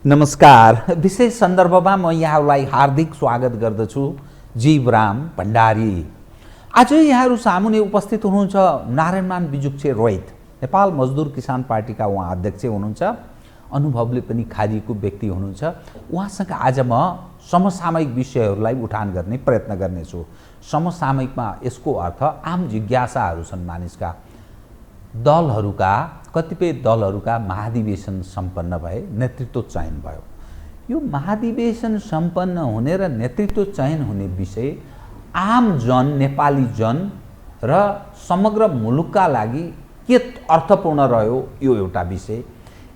नमस्कार। विशेष सन्दर्भमा म यहाँहरूलाई हार्दिक स्वागत गर्दछु। जीवराम भण्डारी। आज यहाँहरू सामुने उपस्थित हुनुहुन्छ नारायणमान बिजुक्छे रोहित, नेपाल मजदुर किसान पार्टीका उहाँ अध्यक्ष हुनुहुन्छ। अनुभवले पनि खारिएको व्यक्ति हुनुहुन्छ। उहाँसँग आज म समसामयिक विषयहरूलाई उठान गर्ने प्रयत्न गर्नेछु। समसामयिकमा यसको अर्थ आम जिज्ञासाहरू छन् मानिसका। कतिपय दलहरूका महाधिवेशन सम्पन्न भए, नेतृत्व चयन भयो। यो महाधिवेशन सम्पन्न हुने र नेतृत्व चयन हुने विषय आम जन, नेपाली जन र समग्र मुलुकका लागि के अर्थपूर्ण रह्यो यो एउटा विषय।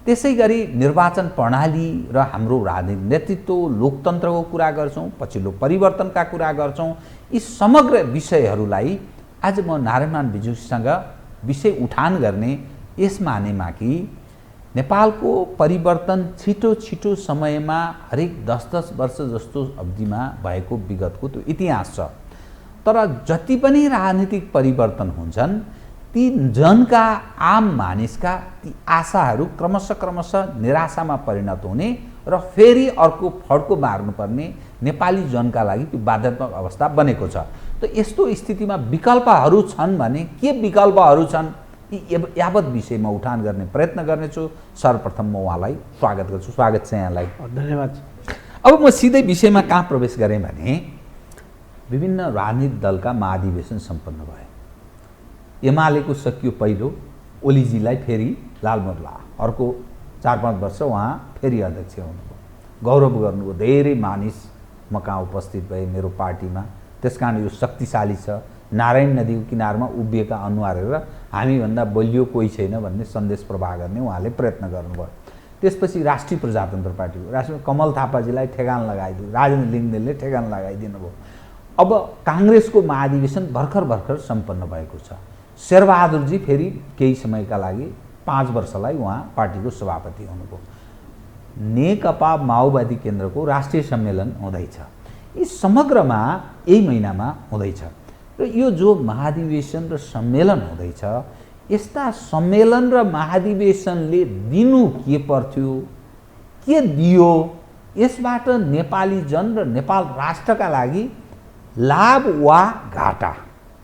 त्यसै गरी निर्वाचन प्रणाली र हाम्रो राजनीतिक नेतृत्व, लोकतन्त्रको कुरा गर्छौँ, पछिल्लो परिवर्तनका कुरा गर्छौँ। यी समग्र विषयहरूलाई आज म नारायणमान बिजुक्छेसँग विषय उठान गर्ने यस मानेमा कि नेपालको परिवर्तन छिटो छिटो समयमा हरेक 10-10 वर्ष जस्तो अवधिमा भएको विगतको त्यो इतिहास छ। तर जति पनि राजनीतिक परिवर्तन हुन्छन् ती जनका, आम मानिसका ती आशाहरू क्रमशः निराशामा परिणत हुने र फेरि अर्को फड्को मार्नुपर्ने नेपाली जनका लागि त्यो बाध्यात्मक अवस्था बनेको छ। त यस्तो स्थितिमा विकल्पहरू छन् भने के विकल्पहरू छन् यावत विषयमा उठान गर्ने प्रयत्न गर्नेछु। सर्वप्रथम म उहाँलाई स्वागत गर्छु। स्वागत छ यहाँलाई। धन्यवाद। अब म सिधै विषयमा कहाँ प्रवेश गरेँ भने विभिन्न राजनीतिक दलका महाधिवेशन सम्पन्न भए। एमालेको सकियो पहिलो, ओलीजीलाई फेरि लालमोहर ला, अर्को 4-5 वर्ष उहाँ फेरि अध्यक्ष हुनुभयो। गौरव गर्नुभयो। धेरै मानिस म कहाँ उपस्थित भए मेरो पार्टीमा। त्यसकारण यो शक्तिशाली छ। नारायण नदीको किनारमा उभिएका अनुहार हेरेर हामीभन्दा बलियो कोही छैन भन्ने सन्देश प्रवाह गर्ने उहाँले प्रयत्न गर्नुभयो। त्यसपछि राष्ट्रिय प्रजातन्त्र पार्टीको कमल थापाजीलाई ठेगान लगाइदियो, राजेन्द्र लिङ्गदेनले ठेगान लगाइदिनु भयो। अब काङ्ग्रेसको महाधिवेशन भर्खर सम्पन्न भएको छ। शेरबहादुरजी फेरि केही समयका लागि 5 वर्षलाई उहाँ पार्टीको सभापति हुनुभयो। नेकपा माओवादी केन्द्रको राष्ट्रिय सम्मेलन हुँदैछ। यी समग्रमा यही महिनामा हुँदैछ र यो जो महाधिवेशन र सम्मेलन हुँदैछ, यस्ता सम्मेलन र महाधिवेशनले दिनु के पर्थ्यो, के दियो, यसबाट नेपाली जन र नेपाल राष्ट्रका लागि लाभ वा घाटा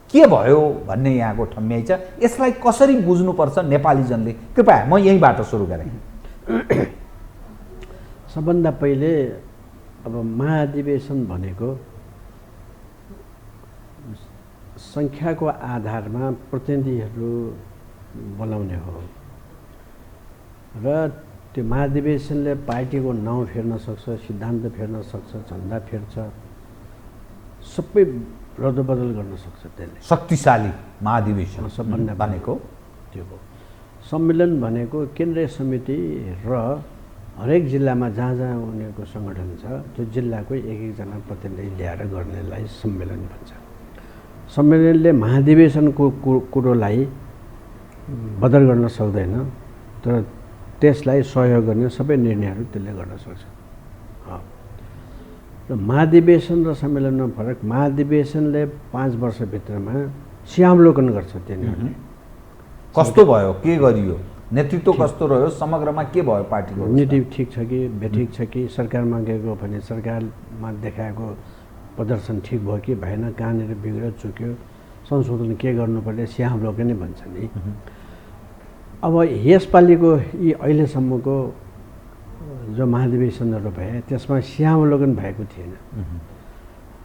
के भयो भन्ने यहाँको ठम्याइ छ। यसलाई कसरी बुझ्नुपर्छ नेपाली जनले? कृपया म यहीँबाट सुरु गरेँ। सबभन्दा पहिले अब महाधिवेशन भनेको सङ्ख्याको आधारमा प्रतिनिधिहरू बोलाउने हो र त्यो महाधिवेशनले पार्टीको नाउँ फेर्न सक्छ, सिद्धान्त फेर्न सक्छ, झन्डा फेर्छ, सबै रद्दबदल गर्न सक्छ। त्यसले शक्तिशाली महाधिवेशन सबभन्दा भनेको त्यो हो। सम्मेलन भनेको केन्द्रीय समिति र हरेक जिल्लामा जहाँ उनीहरूको सङ्गठन छ त्यो जिल्लाको एक-एकजना प्रतिनिधि ल्याएर गर्नेलाई सम्मेलन भन्छ। सम्मेलनले महाधिवेशनको कुरोलाई बदल गर्न सक्दैन, तर त्यसलाई सहयोग गर्ने सबै निर्णयहरू त्यसले गर्न सक्छ। र महाधिवेशन र सम्मेलनमा फरक, महाधिवेशनले 5 वर्षभित्रमा सिंहावलोकन गर्छ। तिनीहरूले कस्तो भयो, के गरियो, नेतृत्व कस्तो रह्यो, समग्रमा के भयो, पार्टीको नीति ठिक छ कि बेठिक छ कि, सरकारमा गएको भने सरकारमा देखाएको प्रदर्शन ठिक भयो कि भएन, कहाँनिर बिग्रियो चुक्यो, संशोधन के गर्नुपर्ने, सिंहावलोकन नै भन्छ नि। अब यसपालिको यी अहिलेसम्मको जो महाधिवेशनहरू भए त्यसमा सिंहावलोकन भएको थिएन।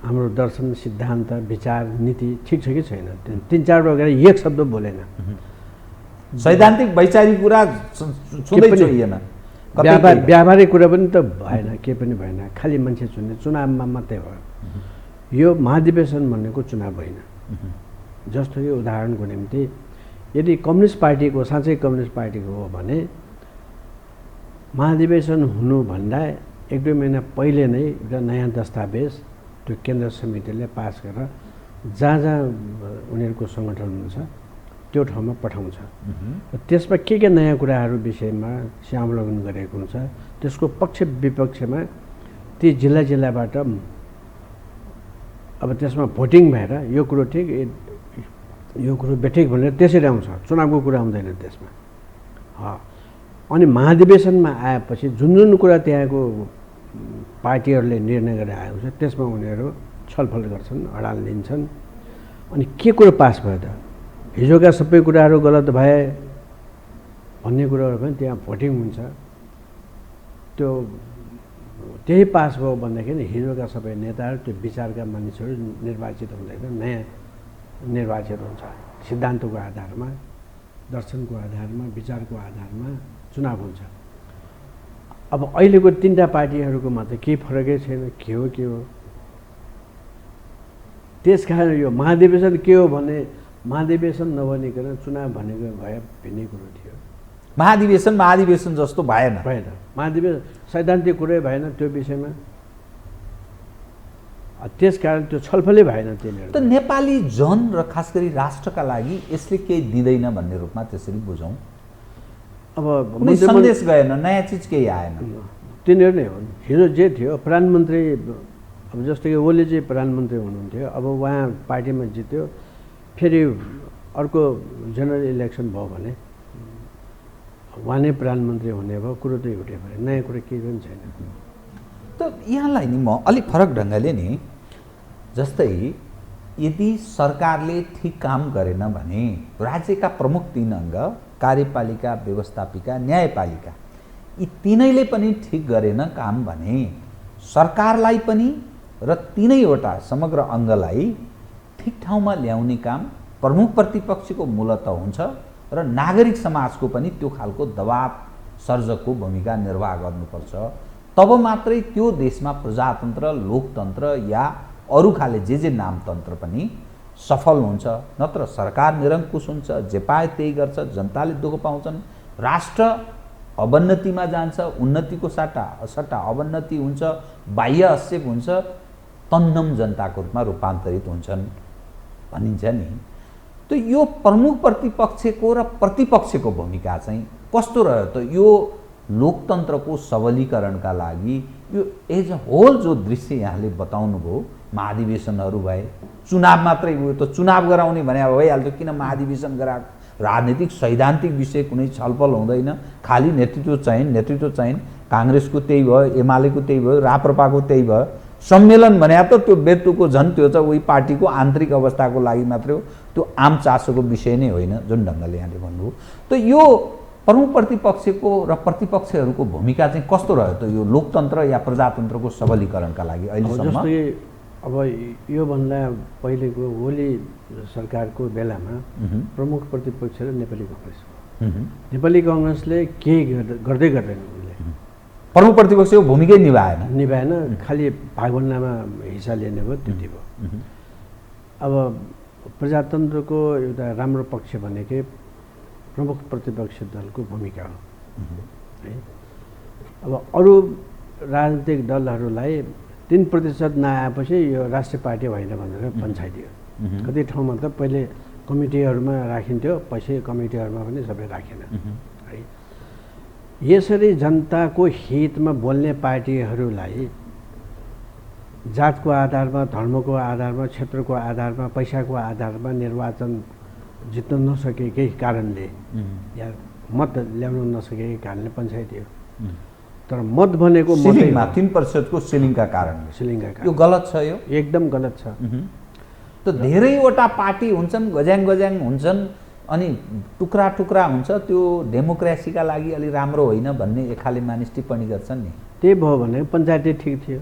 हाम्रो दर्शन, सिद्धान्त, विचार, नीति ठिक छ कि छैन, 3-4 वगेर एक शब्द बोलेन। सैद्धान्तिक वैचारिक कुरा छुँदै छैन। व्यावहारिक कुरा पनि त भएन, के पनि भएन। खालि मान्छे चुन्ने, चुनावमा मात्रै भयो। यो महाधिवेशन भनेको चुनाव होइन। जस्तो कि उदाहरणको निम्ति यदि कम्युनिस्ट पार्टीको, साँच्चै कम्युनिस्ट पार्टीको हो भने महाधिवेशन हुनुभन्दा 1-2 महिना पहिले नै एउटा नयाँ दस्तावेज त्यो केन्द्र समितिले पास गरेर जहाँ उनीहरूको सङ्गठन हुन्छ त्यो ठाउँमा पठाउँछ। त्यसमा के नयाँ कुराहरू विषयमा सिंहावलोकन गरेको हुन्छ, त्यसको पक्ष विपक्षमा ती जिल्लाबाट अब त्यसमा भोटिङ भएर यो कुरो ठिक, यो कुरो बेठिक भनेर त्यसरी आउँछ। चुनावको कुरा आउँदैन त्यसमा। अनि महाधिवेशनमा आएपछि जुन जुन कुरा त्यहाँको पार्टीहरूले निर्णय गरेर आएको छ त्यसमा उनीहरू छलफल गर्छन्, अडान लिन्छन्। अनि के कुरो पास भयो त? हिजोका सबै कुराहरू गलत भए भन्ने कुराहरू पनि त्यहाँ भोटिङ हुन्छ। त्यो त्यही पास भयो भन्दाखेरि हिजोका सबै नेताहरू त्यो विचारका मानिसहरू निर्वाचित हुँदैन, नयाँ निर्वाचित हुन्छ। सिद्धान्तको आधारमा, दर्शनको आधारमा, विचारको आधारमा चुनाव हुन्छ। अब अहिलेको तीनटा पार्टीहरूकोमा त केही फरकै छैन, के हो त्यसकारण यो महाधिवेशन के हो भने महाधिवेशन नभनिकन चुनाव भनेको भए भिन्नै कुरो थियो। महाधिवेशन जस्तो भएन। महाधिवेशन सैद्धान्तिक कुरै भएन त्यो विषयमा। त्यसकारण त्यो छलफलै भएन त्यहाँनिर। त नेपाली जन र खास गरी राष्ट्रका लागि यसले केही दिँदैन भन्ने रूपमा त्यसरी बुझौँ। अब कुनै सन्देश गएन, नयाँ चिज केही आएन। तिनीहरू नै हुन्। हिजो जे थियो प्रधानमन्त्री, अब जस्तो कि ओली चाहिँ प्रधानमन्त्री हुनुहुन्थ्यो, अब उहाँ पार्टीमा जित्यो, फेरि अर्को जेनरल इलेक्सन भयो भने उहाँ नै प्रधानमन्त्री हुने भयो, कुरो त एउटै भयो, नयाँ कुरो केही पनि छैन। त यहाँलाई नि म अलिक फरक ढङ्गले नि, जस्तै यदि सरकारले ठिक काम गरेन भने राज्यका प्रमुख 3 अङ्ग कार्यपालिका, व्यवस्थापिका, न्यायपालिका यी तीनैले पनि ठिक गरेन काम भने सरकारलाई पनि र तीनैवटा समग्र अङ्गलाई ठिक ठाउँमा ल्याउने काम प्रमुख प्रतिपक्षको मूलत हुन्छ र नागरिक समाजको पनि त्यो खालको दबाव सर्जकको भूमिका निर्वाह गर्नुपर्छ। तब मात्रै त्यो देशमा प्रजातन्त्र, लोकतन्त्र या अरू खाले जे नामतन्त्र पनि सफल हुन्छ। नत्र सरकार निरङ्कुश हुन्छ, जे पाए त्यही गर्छ, जनताले दुःख पाउँछन्, राष्ट्र अवन्नतिमा जान्छ, उन्नतिको सट्टा अवन्नति हुन्छ, बाह्य हस्तक्षेप हुन्छ, तन्नम जनताको रूपमा रूपान्तरित हुन्छन् भनिन्छ नि। त यो प्रमुख प्रतिपक्षको र प्रतिपक्षको भूमिका चाहिँ कस्तो रह्यो त यो लोकतन्त्रको सबलीकरणका लागि? यो एज अ होल जो दृश्य यहाँले बताउनु भयो, महाधिवेशनहरू भए, चुनाव मात्रै भयो, त चुनाव गराउने भने अब भइहाल्थ्यो, किन महाधिवेशन गराएको? राजनीतिक सैद्धान्तिक विषय कुनै छलफल हुँदैन, खालि नेतृत्व चाहिन्। काङ्ग्रेसको त्यही भयो, एमालेको त्यही भयो, राप्रपाको त्यही भयो। सम्मेलन भने त त्यो बेतुको झन् त्यो चाहिँ उही पार्टीको आन्तरिक अवस्थाको लागि मात्रै हो, त्यो आम चासोको विषय नै होइन, जुन ढङ्गले यहाँले भन्नुभयो। त यो प्रमुख प्रतिपक्षको र प्रतिपक्षहरूको भूमिका चाहिँ कस्तो रह्यो त यो लोकतन्त्र या प्रजातन्त्रको सबलीकरणका लागि अहिलेसम्म? जस्तो कि अब योभन्दा पहिलेको ओली सरकारको बेलामा प्रमुख प्रतिपक्ष र नेपाली कङ्ग्रेस हो। नेपाली कङ्ग्रेसले केही गर्दै गर्दैन, उसले प्रमुख प्रतिपक्षको भूमिकै निभाएन, खालि भागभण्डामा हिस्सा लिने भयो, त्यति भयो। अब प्रजातन्त्रको एउटा राम्रो पक्ष भनेकै प्रमुख प्रतिपक्ष दलको भूमिका हो है। अब अरू राजनीतिक दलहरूलाई 3% नआएपछि यो राष्ट्रिय पार्टी होइन भनेर पन्छाइदियो। कति ठाउँमा त पहिले कमिटीहरूमा राखिन्थ्यो, पछि कमिटीहरूमा पनि सबै राखेन है। यसरी जनताको हितमा बोल्ने पार्टीहरूलाई जातको आधारमा, धर्मको आधारमा, क्षेत्रको आधारमा, पैसाको आधारमा निर्वाचन जित्न नसकेकै कारणले या मत ल्याउन नसकेकै कारणले पञ्चायत तर मत भनेको सिलिङमा 3% को सिलिङका कारणले यो गलत छ। यो एकदम गलत छ। त धेरैवटा पार्टी हुन्छन्, गज्याङ हुन्छन्, अनि टुक्रा टुक्रा हुन्छ, त्यो डेमोक्रेसीका लागि अलि राम्रो होइन भन्ने एखाले मानिस टिप्पणी गर्छन् नि। त्यही भयो भने पञ्चायतै ठिक थियो,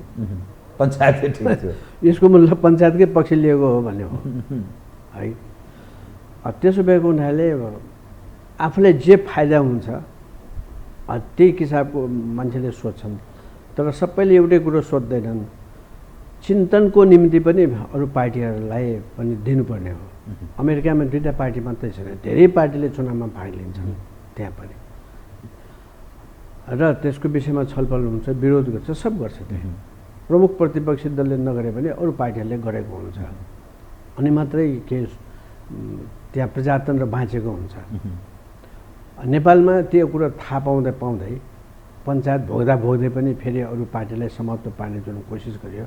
पञ्चायतै ठिक थियो। यसको मतलब पञ्चायतकै पक्ष लिएको हो भन्ने हो है। त्यसो भएको हुनाले आफूलाई जे फाइदा हुन्छ त्यही किसिमको मान्छेले सोध्छन्, तर सबैले एउटै कुरो सोध्दैनन्। चिन्तनको निम्ति पनि अरू पार्टीहरूलाई पनि दिनुपर्ने हो। अमेरिकामा 2टा पार्टी मात्रै छैन, धेरै पार्टीले चुनावमा भाग लिन्छन् त्यहाँ पनि, र त्यसको विषयमा छलफल हुन्छ, विरोध गर्छ, सब गर्छ। त्यहाँ प्रमुख प्रतिपक्षी दलले नगरे पनि अरू पार्टीहरूले गरेको हुन्छ, अनि मात्रै के त्यहाँ प्रजातन्त्र बाँचेको हुन्छ। नेपालमा त्यो कुरो थाहा पाउँदै पञ्चायत भोग्दै पनि फेरि अरू पार्टीलाई समाप्त पार्ने जुन कोसिस गर्यो,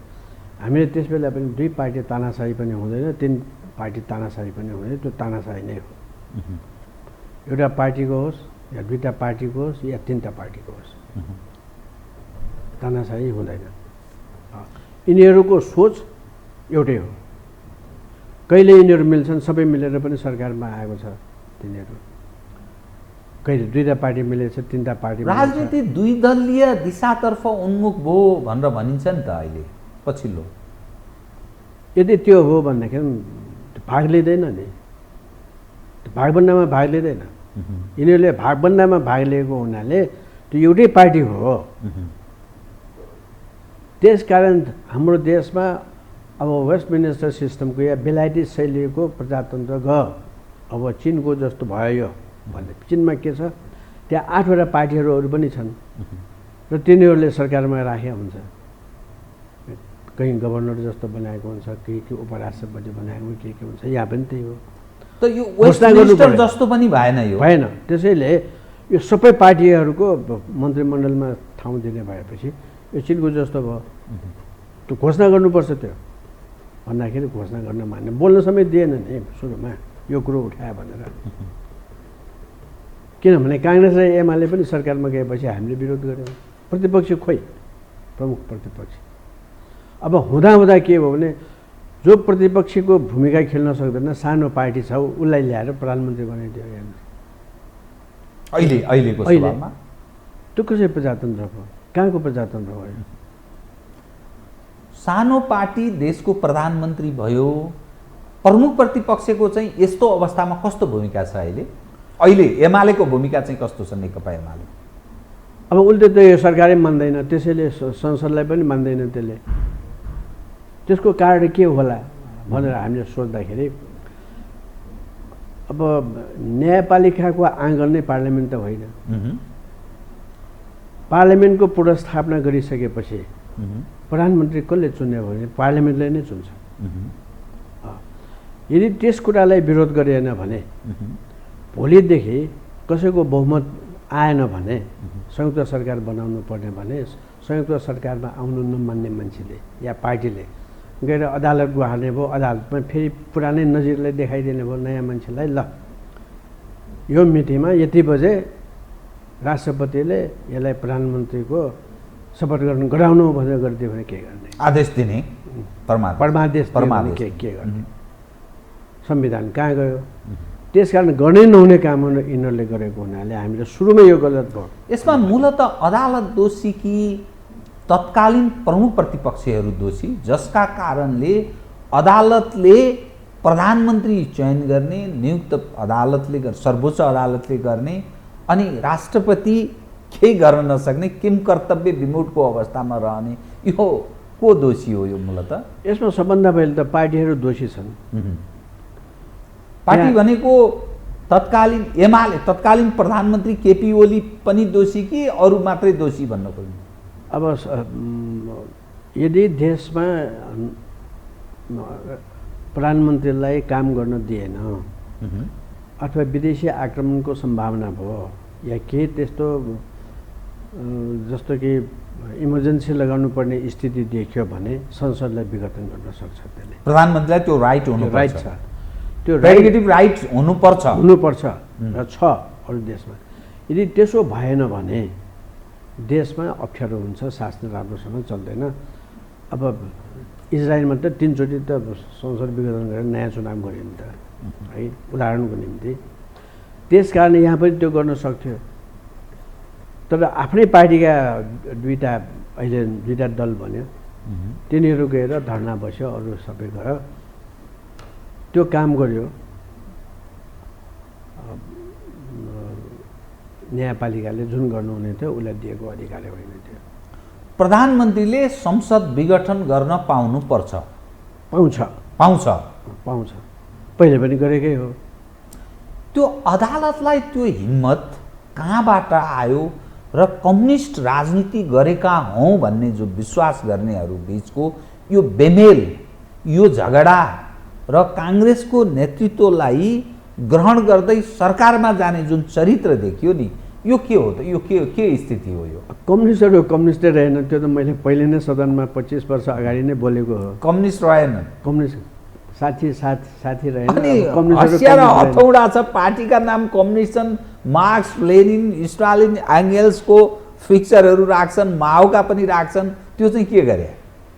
हामीले त्यस बेला पनि 2 पार्टी तानाशाही पनि हुँदैन, 3 पार्टी तानाशाही पनि हुँदैन, त्यो तानाशाही नै हो। एउटा पार्टीको होस् या दुईटा पार्टीको होस् या तीनटा पार्टीको होस्, तानाशाही हुँदैन। यिनीहरूको सोच एउटै हो। कहिले यिनीहरू मिल्छन्, सबै मिलेर पनि सरकारमा आएको छ तिनीहरू। कहिले दुईटा पार्टी मिलेछ, तीनटा पार्टी मिलेछ। राजनीति दुई दलीय दिशातर्फ उन्मुख भयो भनेर भनिन्छ नि त अहिले पछिल्लो। यदि त्यो हो भनेदेखि भाग लिँदैन नि, भागभन्डामा भाग लिँदैन। यिनीहरूले भागभन्डामा भाग लिएको हुनाले त्यो एउटै पार्टी हो। त्यसकारण हाम्रो देशमा अब वेस्टमिनिस्टर सिस्टमको या बेलायती शैलीको प्रजातन्त्र गयो। अब चिनको जस्तो भयो यो भन्ने। चिनमा के छ, त्यहाँ 8वटा पार्टीहरू अरू पनि छन् र तिनीहरूले सरकारमा राखेका हुन्छ। कहीँ गभर्नर जस्तो बनाएको हुन्छ, के उपराष्ट्रपति बनाएको के हुन्छ। यहाँ पनि त्यही हो। त यो वेस्टमिनिस्टर जस्तो पनि भएन यो। भएन। त्यसैले यो सबै पार्टीहरूको मन्त्रीमण्डलमा ठाउँ दिने भएपछि यो चिनको जस्तो भयो। त्यो घोषणा गर्नुपर्छ। त्यो भन्दाखेरि घोषणा गर्न मान्ने, बोल्न समेत दिएन नि सुरुमा यो कुरो उठायो भनेर। किनभने काङ्ग्रेस र एमाले पनि सरकारमा गएपछि हामीले विरोध गऱ्यौँ। प्रतिपक्ष खोइ, प्रमुख प्रतिपक्ष। अब हुँदा के भयो भने जो प्रतिपक्षको भूमिका खेल्न सक्दैन, सानो पार्टी छ, उसलाई ल्याएर प्रधानमन्त्री बनाइदियो। अहिलेको सभामा त्यो कसै प्रजातन्त्र भयो? कहाँको प्रजातन्त्र भयो? सानो पार्टी देशको प्रधानमन्त्री भयो। प्रमुख प्रतिपक्षको चाहिँ यस्तो अवस्थामा कस्तो भूमिका छ अहिले एमालेको भूमिका चाहिँ कस्तो छ नेकपा एमाले? अब उसले त यो सरकारै मान्दैन, त्यसैले संसदलाई पनि मान्दैन। त्यसको कारण के होला भनेर हामीले सोच्दाखेरि अब न्यायपालिकाको आँगन नै पार्लियामेन्ट त होइन। पार्लियामेन्टको पुनर्स्थापना गरिसकेपछि प्रधानमन्त्री कसले चुन्यो भने पार्लियामेन्टले नै चुन्छ। यदि त्यस कुरालाई विरोध गरिएन भने, भोलिदेखि कसैको बहुमत आएन भने संयुक्त सरकार बनाउनु पर्ने भने संयुक्त सरकारमा आउनु नमान्ने मान्छेले या पार्टीले गएर अदालत गुहार्ने भयो। अदालतमा फेरि पुरानै नजिरलाई देखाइदिने भयो नयाँ मान्छेलाई। ल यो मितिमा यति बजे राष्ट्रपतिले यसलाई प्रधानमन्त्रीको शपथ ग्रहण गराउनु भनेर गरिदियो भने के गर्ने? आदेश दिने, परमादेश के गर्ने? संविधान कहाँ गयो? त्यसकारण गर्नै नहुने कामहरू यिनीहरूले गरेको हुनाले हामीले सुरुमै यो गलत भयो। यसमा मूलत अदालत दोषी कि तत्कालीन प्रमुख प्रतिपक्षीहरू दोषी, जसका कारणले अदालतले प्रधानमन्त्री चयन गर्ने, नियुक्त अदालतले सर्वोच्च अदालतले गर्ने, अनि राष्ट्रपति केही गर्न नसक्ने, किम कर्तव्य विमुखको अवस्थामा रहने, यो को दोषी हो? यो मूलत यसमा सबभन्दा पहिले त पार्टीहरू दोषी छन्। पार्टी भनेको तत्कालीन एमाले, तत्कालीन प्रधानमन्त्री केपी ओली पनि दोषी कि अरू मात्रै दोषी भन्न खोज्नु? अब यदि देशमा प्रधानमन्त्रीलाई काम गर्न दिएन अथवा विदेशी आक्रमणको सम्भावना भयो या केही त्यस्तो जस्तो कि इमर्जेन्सी लगाउनु पर्ने स्थिति देखियो भने संसदलाई विघटन गर्न सक्छ। त्यसले प्रधानमन्त्रीलाई त्यो राइट हुनुपर्छ। राइट छ, त्यो प्रेरोगेटिभ राइट हुनुपर्छ र छ अरू देशमा। यदि त्यसो भएन भने देशमा अप्ठ्यारो हुन्छ, शासन राम्रोसँग चल्दैन। अब इजरायलमा त 3 चोटि त संसद विघटन गरेर नयाँ चुनाव गर्यो नि त, है, उदाहरणको निम्ति। त्यसकारण यहाँ पनि त्यो गर्न सक्थ्यो। तर आफ्नै पार्टीका अहिले दुईटा दल बन्यो, तिनीहरू गएर धर्ना बस्यो, अरू सबै गयो, त्यो काम गर्यो। न्यायपालिकाले जुन गर्नुहुने थियो उसलाई दिएको अधिकार होइन थियो। प्रधानमन्त्रीले संसद विघटन गर्न पाउनुपर्छ? पाउँछ। पहिले पनि गरेकै हो। त्यो अदालतलाई त्यो हिम्मत कहाँबाट आयो र कम्युनिस्ट राजनीति गरेका हौँ भन्ने जो विश्वास गर्नेहरू बिचको यो बेमेल, यो झगडा र काङ्ग्रेसको नेतृत्वलाई ग्रहण गर्दै सरकारमा जाने जुन चरित्र देखियो नि, यो के हो त? यो के स्थिति हो? यो कम्युनिस्टहरू कम्युनिस्टै रहेन। त्यो त मैले पहिले नै सदनमा 25 वर्ष अगाडि नै बोलेको हो। कम्युनिस्ट रहेन, कम्युनिस्ट साथी रहेन। हतियार हथौडा छ, पार्टीका नाम कम्युनिस्ट छन्, मार्क्स, लेनिन, स्टालिन, एङ्गेल्सको पिक्चरहरू राख्छन्, माओका पनि राख्छन्। त्यो चाहिँ के गरे?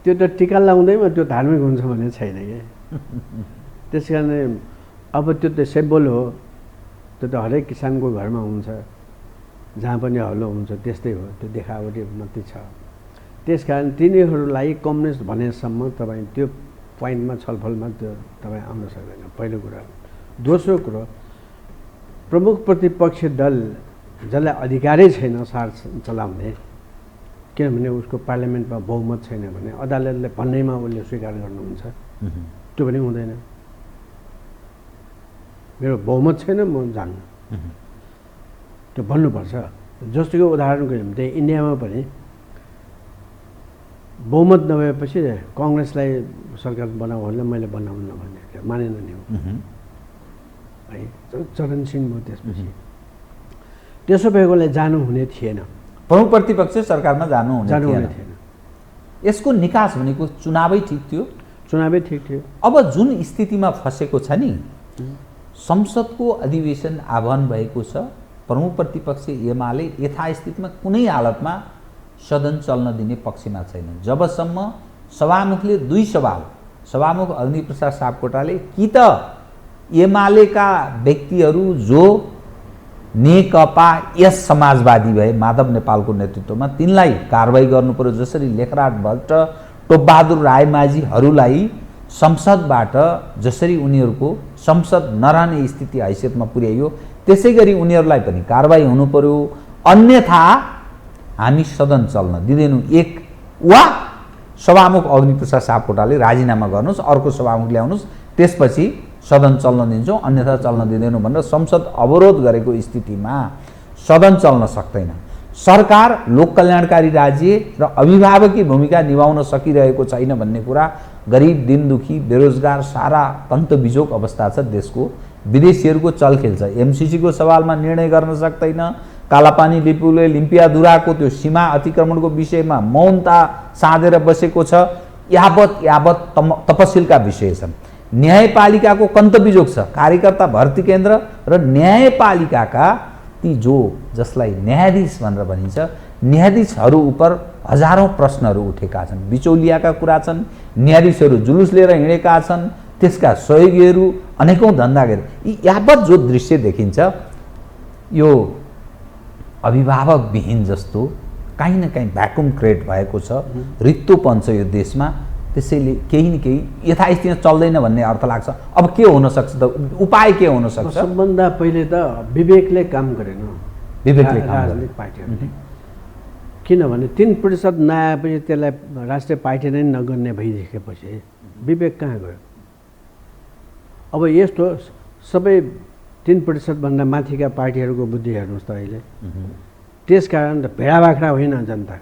त्यो त टिका लगाउँदैमा त्यो धार्मिक हुन्छ भन्ने छैन कि। त्यस कारणले अब त्यो त सिम्बल हो, त्यो त हरेक किसानको घरमा हुन्छ, जहाँ पनि हलो हुन्छ त्यस्तै हो, त्यो देखावटी मात्रै छ। त्यस कारण तिनीहरूलाई कम्युनिस्ट भनेसम्म तपाईँ त्यो पोइन्टमा छलफलमा त्यो तपाईँ आउन सक्दैन, पहिलो कुरा। दोस्रो कुरो, प्रमुख प्रतिपक्षी दल जसलाई अधिकारै छैन सार चलाउने, किनभने उसको पार्लियामेन्टमा बहुमत छैन भने अदालतले भन्नेमा उसले स्वीकार गर्नुहुन्छ, त्यो पनि हुँदैन। मेरो बहुमत छैन, म जान्न, त्यो भन्नुपर्छ। जस्तोको उदाहरणको निम्ति इन्डियामा पनि बहुमत नभएपछि कङ्ग्रेसलाई सरकार बनाऊ भने मैले बनाउन भने मानेन नि है, चरण सिंह भयो त्यसपछि। त्यसो भएकोले जानुहुने थिएन, प्रमुख प्रतिपक्ष सरकारमा जानुहुने थिएन। यसको निकास भनेको चुनावै ठिक थियो, चुनावै ठिक थियो। अब जुन स्थितिमा फसेको छ नि, संसदको अधिवेशन आह्वान भएको छ, प्रमुख प्रतिपक्ष एमाले यथास्थितिमा कुनै हालतमा सदन चल्न दिने पक्षमा छैन। जबसम्म सभामुखले 2 सवाल, सभामुख अग्निप्रसाद सापकोटाले कि त एमालेका व्यक्तिहरू जो नेकपा यस समाजवादी भए माधव नेपालको नेतृत्वमा, तिनलाई कारबाही गर्नु पर्यो। जसरी लेखराज भट्ट, टोपबहादुर रायमाझीहरूलाई संसदबाट जसरी उनीहरूको संसद नरहने स्थिति हैसियतमा पुर्याइयो, त्यसै गरी उनीहरूलाई पनि कारबाही हुनु पर्यो। अन्यथा हामी सदन चल्न दिँदैनौँ। एक वा सभामुख अग्निप्रसाद सापकोटाले राजीनामा गर्नुहोस्, अर्को सभामुख ल्याउनुहोस्, त्यसपछि सदन चल्न दिन्छौँ, अन्यथा चल्न दिँदैनौँ भनेर संसद अवरोध गरेको स्थितिमा सदन चल्न सक्दैन। सरकार लोक कल्याणकारी राज्य र अभिभावकीय भूमिका निभाउन सकिरहेको छैन भन्ने कुरा गरिब, दिनदुखी, बेरोजगार सारा तन्तबिजोग अवस्था छ देशको। विदेशीहरूको चलखेल छ। एमसिसीको सवालमा निर्णय गर्न सक्दैन। कालापानी लिपुले लिम्पियाधुराको त्यो सीमा अतिक्रमणको विषयमा मौनता साधेर बसेको छ। यावत तपसिलका विषय छन्। न्यायपालिकाको कन्तबिजोग छ। कार्यकर्ता भर्ती केन्द्र र न्यायपालिकाका ती जसलाई न्यायाधीश भनेर भनिन्छ, न्यायाधीशहरू उप हजारौं प्रश्नहरू उठेका छन्। बिचौलियाका कुरा छन्। न्यायाधीशहरू जुलुस लिएर हिँडेका छन्, त्यसका सहयोगीहरू अनेकौं धन्दा गरे। यी यावत जो दृश्य देखिन्छ, यो अभिभावक विहीन जस्तो कहीँ न कहीँ भ्याकुम क्रिएट भएको छ, रित्तोपन छ यो देशमा। त्यसैले केही न केही यथास्थिति चल्दैन भन्ने अर्थ लाग्छ। अब के हुन सक्छ त? उपाय के हुन सक्छ? सबभन्दा पहिले त विवेकले काम गरेन, विवेकले काम राजनीतिक पार्टीहरूले। किनभने 3% नआएपछि त्यसलाई राष्ट्रिय पार्टी नै नगर्ने भइसकेपछि विवेक कहाँ गयो? अब यस्तो सबै 3% भन्दा माथिका पार्टीहरूको बुद्धि हेर्नुहोस् त अहिले। त्यसकारण त भेडा बाख्रा होइन जनता।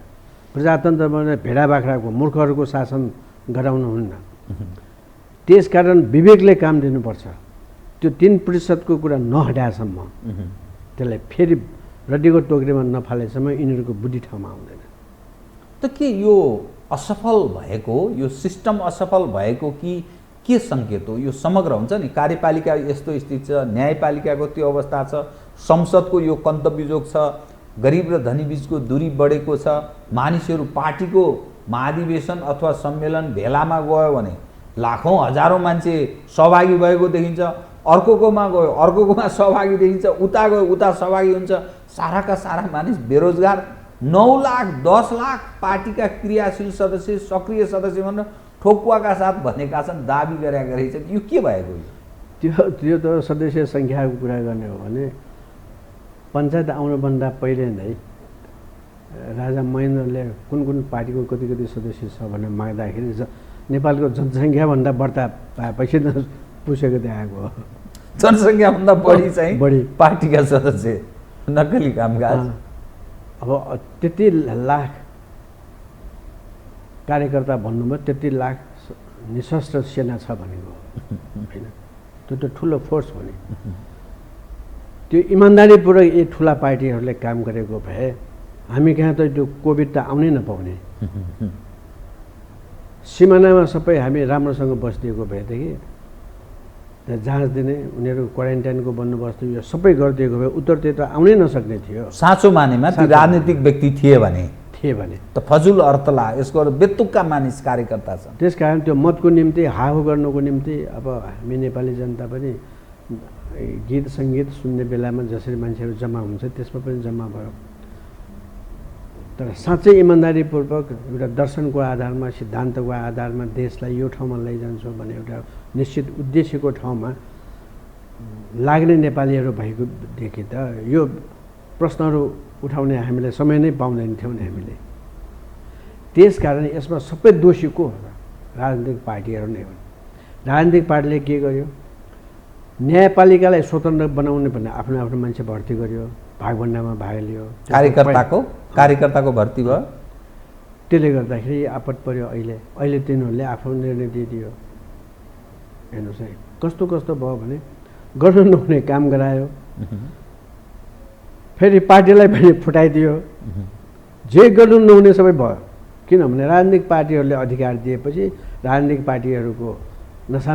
प्रजातन्त्र भने भेडा बाख्राको, मूर्खहरूको शासन गराउनुहुन्न। त्यसकारण विवेकले काम दिनुपर्छ। त्यो 3% को कुरा नहटाएसम्म, त्यसलाई फेरि रड्डीको टोकरीमा नफालेसम्म यिनीहरूको बुद्धि ठाउँमा आउँदैन। त के यो असफल भएको, यो सिस्टम असफल भएको कि के सङ्केत हो? यो समग्र हुन्छ नि, कार्यपालिका यस्तो स्थिति छ, न्यायपालिकाको त्यो अवस्था छ, संसदको यो कन्तबिजोग छ, गरिब र धनी बीचको दूरी बढेको छ, मानिसहरू पार्टीको महाधिवेशन अथवा सम्मेलन भेलामा गयो भने लाखौं हजारौं मान्छे सहभागी भएको देखिन्छ, अर्कोकोमा गयो अर्कोकोमा सहभागी देखिन्छ, उता गयो उता सहभागी हुन्छ। साराका सारा मानिस बेरोजगार, 9 लाख 10 लाख पार्टीका क्रियाशील सदस्य, सक्रिय सदस्य भनेर ठोकुवाका साथ भनेका छन्, दाबी गरेका छन्। यो के भएको? त्यो त सदस्य सङ्ख्याको कुरा गर्ने हो भने पञ्चायत आउनुभन्दा पहिले नै राजा महेन्द्रले कुन पार्टीको कति सदस्य छ भनेर माग्दाखेरि नेपालको जनसङ्ख्याभन्दा बढ्ता पाएपछि त पुसेको देखाएको हो। जनसङ्ख्याभन्दा बढी चाहिँ पार्टीका सदस्य, नक्कली कामकाज। अब त्यति लाख कार्यकर्ता भन्नुभयो, त्यति लाख निशस्त्र सेना छ भनेको होइन। त्यो त ठुलो फोर्स हो नि। त्यो इमान्दारीपूर्वक यी ठुला पार्टीहरूले काम गरेको भए हामी कहाँ त त्यो कोभिड त आउनै नपाउने। सिमानामा सबै हामी राम्रोसँग बसिदिएको भएदेखि जाँच दिने, उनीहरू क्वारेन्टाइनको बन्दोबस्त यो सबै गरिदिएको भए उत्तरतिर त आउनै नसक्ने थियो। साँचो मानेमा ती राजनीतिक व्यक्ति थिए भने त फजुल अर्थला यसको बेतुक्का मानिस कार्यकर्ता छन्। त्यसकारण त्यो मतको निम्ति हाहु गर्नुको निम्ति अब हामी नेपाली जनता पनि गीत सङ्गीत सुन्ने बेलामा जसरी मान्छेहरू जम्मा हुन्छ त्यसमा पनि जम्मा भयो। तर साँच्चै इमान्दारीपूर्वक एउटा दर्शनको आधारमा, सिद्धान्तको आधारमा देशलाई यो ठाउँमा लैजान्छौँ भने एउटा निश्चित उद्देश्यको ठाउँमा लाग्ने नेपालीहरू भएकोदेखि त यो प्रश्नहरू उठाउने हामीलाई समय नै पाउँदैन थियौँ नि हामीले। त्यसकारण यसमा सबै दोषी को हो? राजनीतिक पार्टीहरू नै हुन्। राजनीतिक पार्टीले के गर्यो? न्यायपालिकालाई स्वतन्त्र बनाउने भन्ने आफ्नो आफ्नो मान्छे भर्ती गर्यो, भागभण्डामा भाग लियो। कार्यकर्ताको भर्ती भयो। त्यसले गर्दाखेरि आपत पर्यो। अहिले तिनीहरूले आफ्नो निर्णय दिइदियो। हेर्नुहोस् है कस्तो कस्तो भयो भने गर्नु नहुने काम गरायो, फेरि पार्टीलाई पनि फुटाइदियो। जे गर्नु नहुने सबै भयो। किनभने राजनीतिक पार्टीहरूले अधिकार दिएपछि राजनीतिक पार्टीहरूको नसा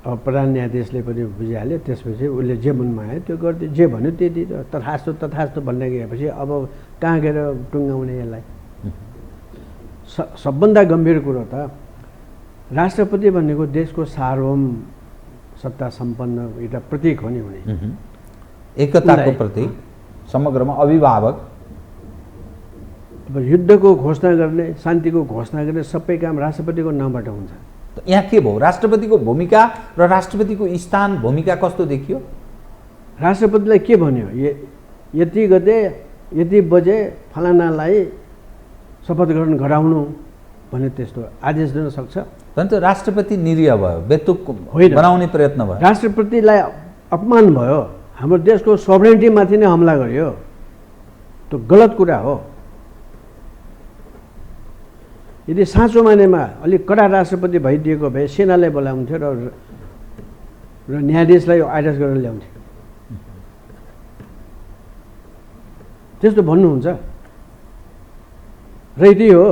अब प्रधान न्यायाधीशले पनि बुझिहाल्यो। त्यसपछि उसले जे मनमा आयो त्यो गरिदियो, जे भन्यो त्यही दियो। तथास्तु भन्दै गएपछि अब कहाँ गएर टुङ्गाउने यसलाई? सबभन्दा गम्भीर कुरो त राष्ट्रपति भनेको देशको सार्वभौम सत्ता सम्पन्न एउटा प्रतीक हो नि। हुने एकताको प्रतीक, समग्रमा अभिभावक। अब युद्धको घोषणा गर्ने, शान्तिको घोषणा गर्ने सबै काम राष्ट्रपतिको नामबाट हुन्छ। यहाँ के भयो? राष्ट्रपतिको भूमिका र राष्ट्रपतिको स्थान भूमिका कस्तो देखियो? राष्ट्रपतिलाई के भन्यो? यति गते यति बजे फलानालाई शपथ ग्रहण गराउनु भने त्यस्तो आदेश दिन सक्छ? परन्तु राष्ट्रपति निरीह भयो, बेतुक बनाउने प्रयत्न भयो। राष्ट्रपतिलाई अपमान भयो। हाम्रो देशको सोभरेन्टीमाथि नै हमला गर्यो। त्यो गलत कुरा हो। यदि साँचो मानेमा अलिक कडा राष्ट्रपति भइदिएको भए सेनालाई बोलाउँथ्यो र न्यायाधीशलाई आदेश गरेर ल्याउँथ्यो। त्यस्तो भन्नुहुन्छ र यति हो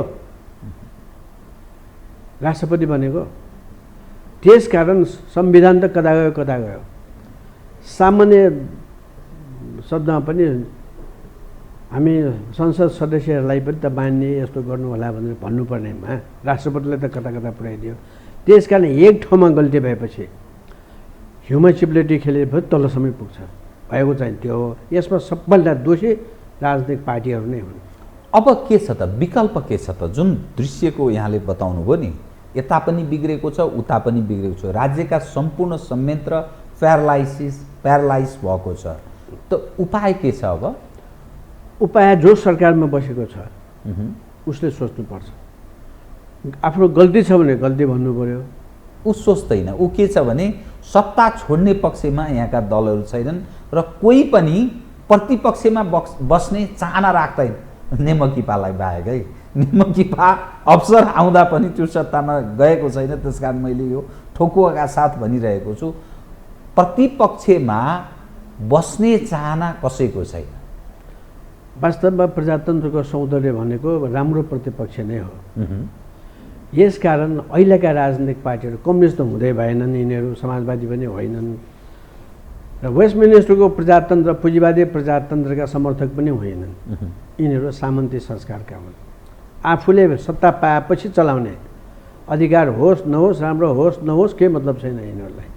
राष्ट्रपति भनेको। त्यसकारण संविधान त कता गयो। सामान्य शब्दमा पनि हामी संसद सदस्यहरूलाई पनि त मान्ने यस्तो गर्नु होला भनेर भन्नुपर्नेमा राष्ट्रपतिले त कता पुर्याइदियो। त्यसकारण एक ठाउँमा गल्ती भएपछि ह्युमन सिभिलिटी खेलेपछि तलसम्म पुग्छ। भएको चाहिँ त्यो हो। यसमा सबभन्दा दोषी राजनीतिक पार्टीहरू नै हुन्। अब के छ त? विकल्प के छ त? जुन दृश्यको यहाँले बताउनु भयो नि, यता पनि बिग्रेको छ, उता पनि बिग्रेको छ। राज्यका सम्पूर्ण संयन्त्र प्यारालाइज भएको छ। त उपाय के छ अब? उपाय जो सरकारमा बसेको छ उसले सोच्नुपर्छ। आफ्नो गल्ती छ भने गल्ती भन्नु पर्यो। ऊ सोच्दैन। ऊ के छ भने सत्ता छोड्ने पक्षमा यहाँका दलहरू छैनन् र कोही पनि प्रतिपक्षमा बस्ने चाहना राख्दैन नेमकिपालाई बाहेकै। नेमकिपा अवसर आउँदा पनि त्यो सत्तामा गएको छैन। त्यसकारण मैले यो ठोकुवाका साथ भनिरहेको छु, प्रतिपक्षमा बस्ने चाहना कसैको छैन। वास्तवमा प्रजातन्त्रको सौन्दर्य भनेको राम्रो प्रतिपक्ष नै हो। यसकारण अहिलेका राजनीतिक पार्टीहरू कम्युनिस्ट त हुँदै भएनन्, यिनीहरू समाजवादी पनि होइनन् र वेस्टमिनिस्टरको प्रजातन्त्र पुँजीवादी प्रजातन्त्रका समर्थक पनि होइनन्। यिनीहरू सामन्ती संस्कारका हुन्। आफूले सत्ता पाएपछि चलाउने अधिकार होस् नहोस्, राम्रो होस् नहोस्, केही मतलब छैन यिनीहरूलाई।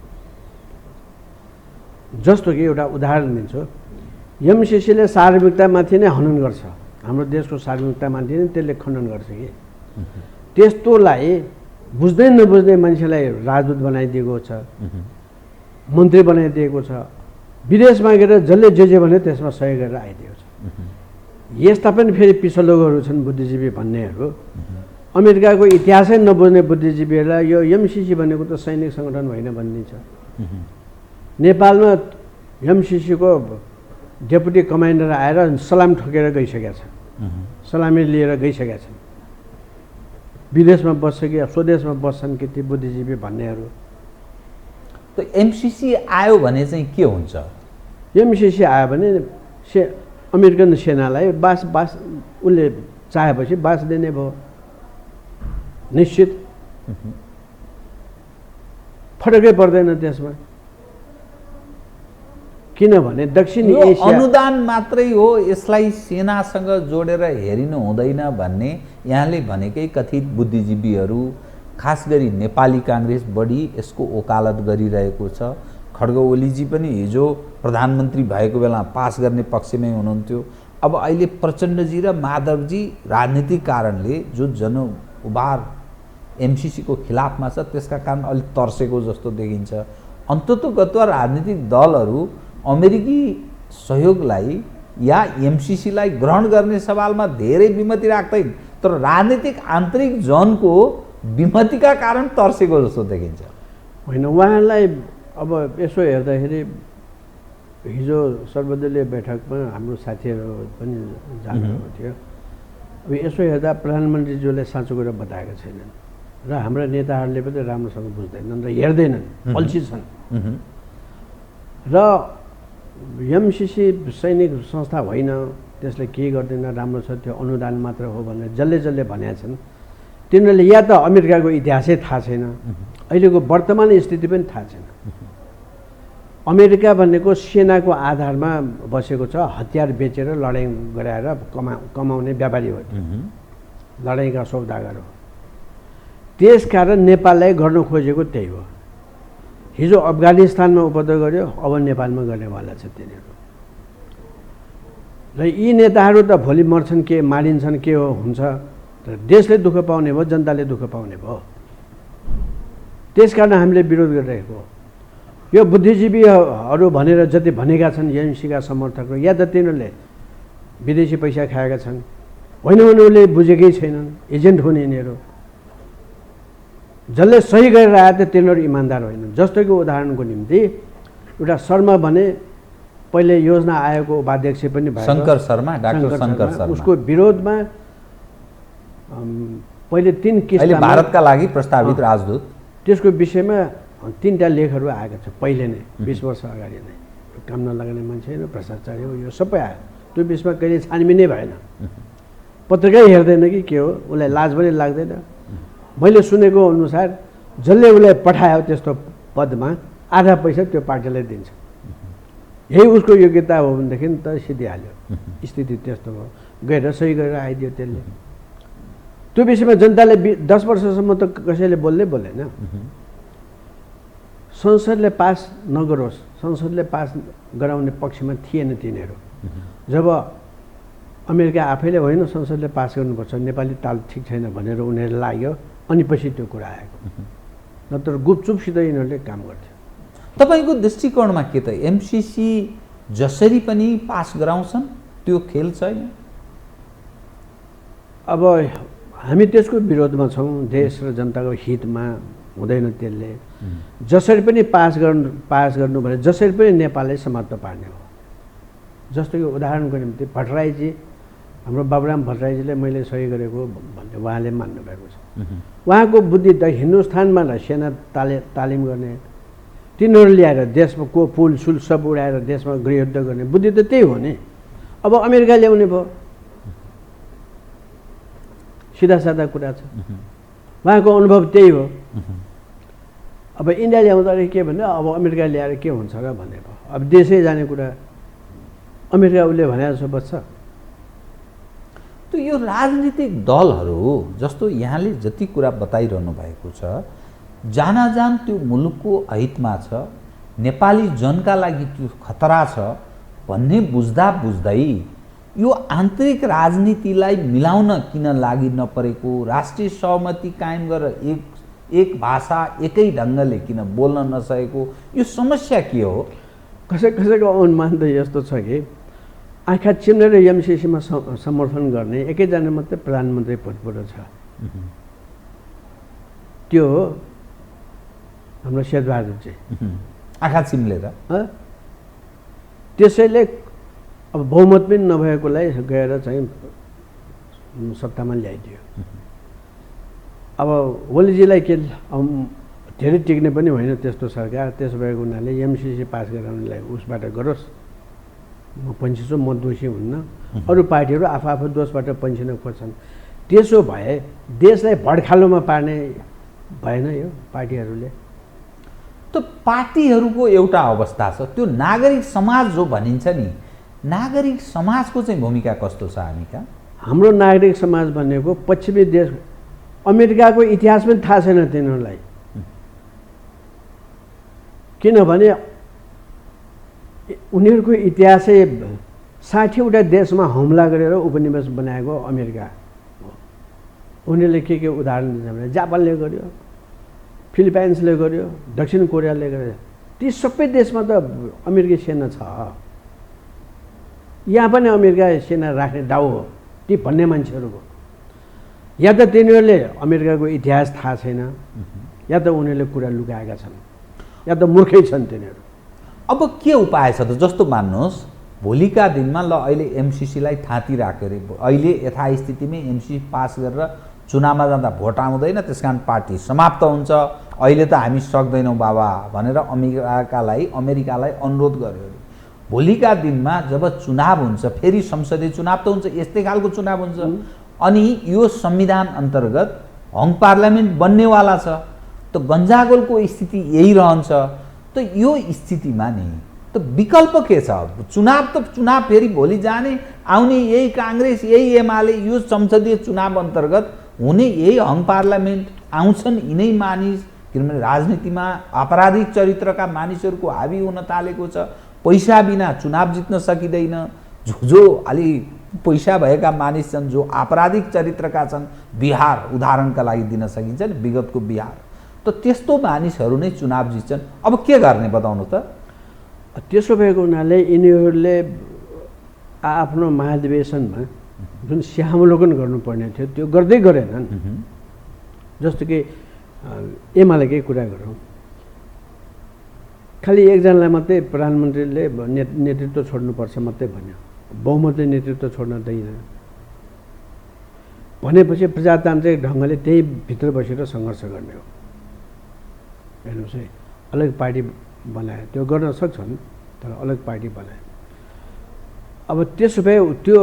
जस्तो कि एउटा उदाहरण दिन्छु, एमसिसीले सार्वभौमिकतामाथि नै हनन गर्छ। हाम्रो देशको सार्वभौमिकतामाथि नै त्यसले खण्डन गर्छ कि त्यस्तोलाई बुझ्दै नबुझ्ने मान्छेलाई राजदूत बनाइदिएको छ, मन्त्री बनाइदिएको छ। विदेशमा गएर जसले जे भने त्यसमा सहयोग गरेर आइदिएको छ। यस्ता पनि फेरि पिछलोहरू छन् बुद्धिजीवी भन्नेहरू। अमेरिकाको इतिहासै नबुझ्ने बुद्धिजीवीहरूलाई यो एमसिसी भनेको त सैनिक सङ्गठन होइन भनिदिन्छ। नेपालमा एमसिसीको डेपुटी कमान्डर आएर सलाम ठोकेर गइसकेका छन्, सलामी लिएर गइसकेका छन्। विदेशमा बस्छ कि स्वदेशमा बस्छन् कि ती बुद्धिजीवी भन्नेहरू। त एमसिसी आयो भने चाहिँ के हुन्छ? एमसिसी आयो भने अमेरिकन सेनालाई बास उसले चाहेपछि बास दिने भयो। निश्चित फरकै पर्दैन त्यसमा। किनभने दक्षिण यो एसिया अनुदान मात्रै हो, यसलाई सेनासँग जोडेर हेरिनु हुँदैन भन्ने यहाँले भनेकै कथित बुद्धिजीवीहरू, खास गरी नेपाली काङ्ग्रेस बढी यसको वकालत गरिरहेको छ। खड्ग ओलीजी पनि हिजो प्रधानमन्त्री भएको बेला पास गर्ने पक्षमै हुनुहुन्थ्यो। अब अहिले प्रचण्डजी र माधवजी राजनीतिक कारणले जो जनउभार एमसिसीको खिलाफमा छ त्यसका कारण अलिक तर्सेको जस्तो देखिन्छ। अन्ततोगत्वा राजनीतिक दलहरू अमेरिकी सहयोगलाई या एमसिसीलाई ग्रहण गर्ने सवालमा धेरै विमति राख्दैन, तर राजनीतिक आन्तरिक जनको विमतिका कारण तर्सेको जस्तो देखिन्छ। होइन, उहाँलाई अब यसो हेर्दाखेरि हिजो सर्वदलीय बैठकमा हाम्रो साथीहरू पनि जानुभएको थियो। अब यसो हेर्दा प्रधानमन्त्रीज्यूले साँचो कुरा बताएका छैनन् र हाम्रा नेताहरूले पनि राम्रोसँग बुझ्दैनन् र हेर्दैनन्, अल्छी छन्। र एमसिसी सैनिक संस्था होइन, त्यसले केही गर्दैन, राम्रो छ, त्यो अनुदान मात्र हो भनेर जसले जसले भनेका छन् तिनीहरूले या त अमेरिकाको इतिहासै थाहा छैन, अहिलेको वर्तमान स्थिति पनि थाहा छैन। अमेरिका भनेको सेनाको आधारमा बसेको छ, हतियार बेचेर लडाइँ गराएर कमाउने व्यापारी हो, लडाइँका सौदागर हो। त्यसकारण नेपाललाई गर्न खोजेको त्यही हो। हिजो अफगानिस्तानमा उपद्रव गर्यो, अब नेपालमा गर्नेवाला छ तिनीहरू। र यी नेताहरू त भोलि मर्छन् के मारिन्छन् के हो हुन्छ, तर देशले दुःख पाउने भयो, जनताले दुःख पाउने भयो। त्यसकारण हामीले विरोध गरिरहेको हो। यो बुद्धिजीवीहरू भनेर जति भनेका छन् एमसिसीका समर्थकहरू, या त तिनीहरूले विदेशी पैसा खाएका छन्, होइन भने उसले बुझेकै छैनन्, एजेन्ट हुने यिनीहरू। जसले सही गरेर आए त तिनीहरू इमान्दार होइनन्। जस्तो कि उदाहरणको निम्ति एउटा शर्मा भने पहिले योजना आयोगको उपाध्यक्ष पनि भयो, शङ्कर शर्मा, डाक्टर शङ्कर शर्मा। उसको विरोधमा पहिले 3 किस्ता भारतका लागि प्रस्तावित राजदूत, त्यसको विषयमा 3टा लेखहरू आएका छ पहिले नै, 20 वर्ष अगाडि नै। काम नलाग्ने मान्छे होइन, भ्रष्टाचारी हो, यो सबै आयो। त्यो बिचमा कहिले छानबिनै भएन, पत्रिकै हेर्दैन कि के हो, उसलाई लाज पनि लाग्दैन। मैले सुनेको अनुसार जसले उसलाई पठायो त्यस्तो पदमा आधा पैसा त्यो पार्टीलाई दिन्छ। यही उसको योग्यता हो भनेदेखि त सिधिहाल्यो। स्थिति त्यस्तो भयो, गएर सही गरेर आइदियो त्यसले। त्यो विषयमा जनताले 10 वर्षसम्म त कसैले बोलेन। संसदले पास नगरोस्, संसदले पास गराउने पक्षमा थिएन तिनीहरू। जब अमेरिका आफैले होइन संसदले पास गर्नुपर्छ, नेपाली ताल ठिक छैन भनेर उनीहरू लाग्यो, अनि पछि त्यो कुरा आएको। नत्र गुपचुपसित यिनीहरूले काम गर्थ्यो। तपाईँको दृष्टिकोणमा के त एमसिसी जसरी पनि पास गराउँछन् त्यो खेल छैन? अब हामी त्यसको विरोधमा छौँ। देश र जनताको हितमा हुँदैन त्यसले। जसरी पनि पास गर्नु भने जसरी पनि नेपाललाई समाप्त पार्ने हो। जस्तो कि उदाहरणको निम्ति भट्टराईजी, हाम्रो बाबुराम भट्टराईजीले मैले सही गरेको भन्ने उहाँले मान्नुभएको छ। उहाँको बुद्धि त हिन्दुस्तानमा सेना तालिम गर्ने, तिनीहरू ल्याएर देशमा को पुल सुल सब उडाएर देशमा गृहयुद्ध गर्ने बुद्धि त त्यही हो नि। अब अमेरिका ल्याउने भयो, सिधा साधा कुरा छ। उहाँको अनुभव त्यही हो। अब इन्डिया ल्याउँदाखेरि के भन्दा अब अमेरिका ल्याएर के हुन्छ र भन्ने भयो। अब देशै जाने कुरा, अमेरिका उसले भने जस्तो बस्छ। त यो राजनीतिक दलहरू जस्तो यहाँले जति कुरा बताइरहनु भएको छ, जानाजान त्यो मुलुकको हितमा छ, नेपाली जनका लागि त्यो खतरा छ भन्ने बुझ्दा बुझ्दै यो आन्तरिक राजनीतिलाई मिलाउन किन लागि नपरेको, राष्ट्रिय सहमति कायम गरेर एक भाषा एकै ढङ्गले किन बोल्न नसकेको, यो समस्या के हो? कसैको अनुमान त यस्तो छ कि आँखा चिम्लेर एमसिसीमा समर्थन गर्ने एकैजना मात्रै प्रधानमन्त्री भूतपूर्व छ, त्यो हो हाम्रो शेरबहादुरजी। आँखा चिम्लेर त्यसैले अब बहुमत पनि नभएकोलाई गएर चाहिँ सत्तामा ल्याइदियो। अब ओलीजीलाई के धेरै टिक्ने पनि होइन त्यस्तो सरकार, त्यसो भएको हुनाले एमसिसी पास गराउनेलाई उसबाट गरोस्, म पन्छिन्छु, म दोषी हुन्न। अरू पार्टीहरू आफू दोषबाट पन्छिन खोज्छन्। त्यसो भए देशलाई भड्खालोमा पार्ने भएन यो पार्टीहरूले। त पार्टीहरूको एउटा अवस्था छ, त्यो नागरिक समाज जो भनिन्छ नि, नागरिक समाजको चाहिँ भूमिका कस्तो छ हामी कहाँ? हाम्रो नागरिक समाज भनेको पश्चिमी देश अमेरिकाको इतिहास पनि थाहा छैन तिनीहरूलाई। किनभने उनीहरूको इतिहासै 60वटा देशमा हमला गरेर उपनिवेश बनाएको अमेरिका हो। उनीहरूले के उदाहरण दिन्छ भने जापानले गर्यो, फिलिपाइन्सले गर्यो, दक्षिण कोरियाले गर्यो। ती सबै देशमा त अमेरिकी सेना छ। यहाँ पनि अमेरिका सेना राख्ने दाउ हो ती भन्ने मान्छेहरूको। या त तिनीहरूले अमेरिकाको इतिहास थाहा छैन, या त उनीहरूले कुरा लुकाएका छन्, या त मूर्खै छन् तिनीहरू। अब के उपाय छ त? जस्तो मान्नुहोस् भोलिका दिनमा ल अहिले एमसिसीलाई थाँती राखेर अहिले यथास्थितिमै एमसिसी पास गरेर चुनावमा जाँदा भोट आउँदैन, त्यस कारण पार्टी समाप्त हुन्छ, अहिले त हामी सक्दैनौँ बाबा भनेर अमेरिकालाई अनुरोध गर्यो। भोलिका दिनमा जब चुनाव हुन्छ, फेरि संसदीय चुनाव त हुन्छ, यस्तै खालको चुनाव हुन्छ, अनि यो संविधान अन्तर्गत हङ पार्लियामेन्ट बन्नेवाला छ, त गन्जागोलको स्थिति यही रहन्छ। त यो स्थितिमा नि त विकल्प के छ? चुनाव त चुनाव फेरि भोलि जाने आउने यही काङ्ग्रेस, यही एमाले, यो संसदीय चुनाव अन्तर्गत हुने यही हङ पार्लियामेन्ट आउँछन् यिनै मानिस। किनभने राजनीतिमा आपराधिक चरित्रका मानिसहरूको हावी हुन थालेको छ। पैसा बिना चुनाव जित्न सकिँदैन। जो अलि पैसा भएका मानिस छन्, जो आपराधिक चरित्रका छन्, बिहार उदाहरणका लागि दिन सकिन्छ नि, विगतको बिहार, त त्यस्तो मानिसहरू नै चुनाव जित्छन्। अब के गर्ने बताउनु त? त्यसो भएको हुनाले यिनीहरूले आफ्नो महाधिवेशनमा जुन स्यामलोकन गर्नुपर्ने थियो त्यो गर्दै गरेनन्। जस्तो कि एमालेकै कुरा गरौँ, खालि एकजनालाई मात्रै प्रधानमन्त्रीले नेतृत्व छोड्नुपर्छ मात्रै भन्यो, बहुमतले नेतृत्व छोड्न दैन भनेपछि प्रजातान्त्रिक ढङ्गले त्यही भित्र बसेर सङ्घर्ष गर्ने हो। हेर्नुहोस् है, अलग पार्टी बनाए, त्यो गर्न सक्छन्, तर अलग पार्टी बनाए। अब त्यसो भए त्यो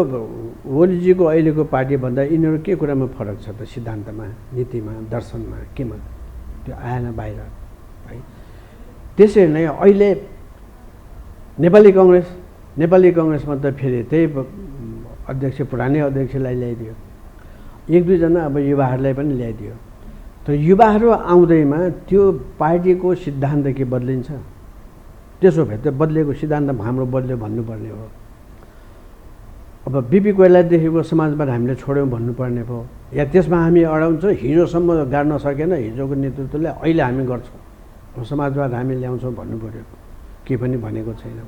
ओलीजीको अहिलेको पार्टीभन्दा यिनीहरू के कुरामा फरक छ त? सिद्धान्तमा, नीतिमा, दर्शनमा, केमा? त्यो आएन बाहिर है। त्यसरी नै अहिले नेपाली कङ्ग्रेसमा त फेरि त्यही अध्यक्ष, पुरानै अध्यक्षलाई ल्याइदियो, एक दुईजना अब युवाहरूलाई पनि ल्याइदियो। तर युवाहरू आउँदैमा त्यो पार्टीको सिद्धान्त के बदलिन्छ? त्यसो भए त बदलेको सिद्धान्त हाम्रो बदल्यो भन्नुपर्ने हो। अब बिपी कोइरालादेखिको समाजवाद हामीले छोड्यौँ भन्नुपर्ने भयो, या त्यसमा हामी अडाउँछौँ, हिजोसम्म गाड्न सकेन हिजोको नेतृत्वले, अहिले हामी गर्छौँ, अब समाजवाद हामी ल्याउँछौँ भन्नु पऱ्यो। के पनि भनेको छैन।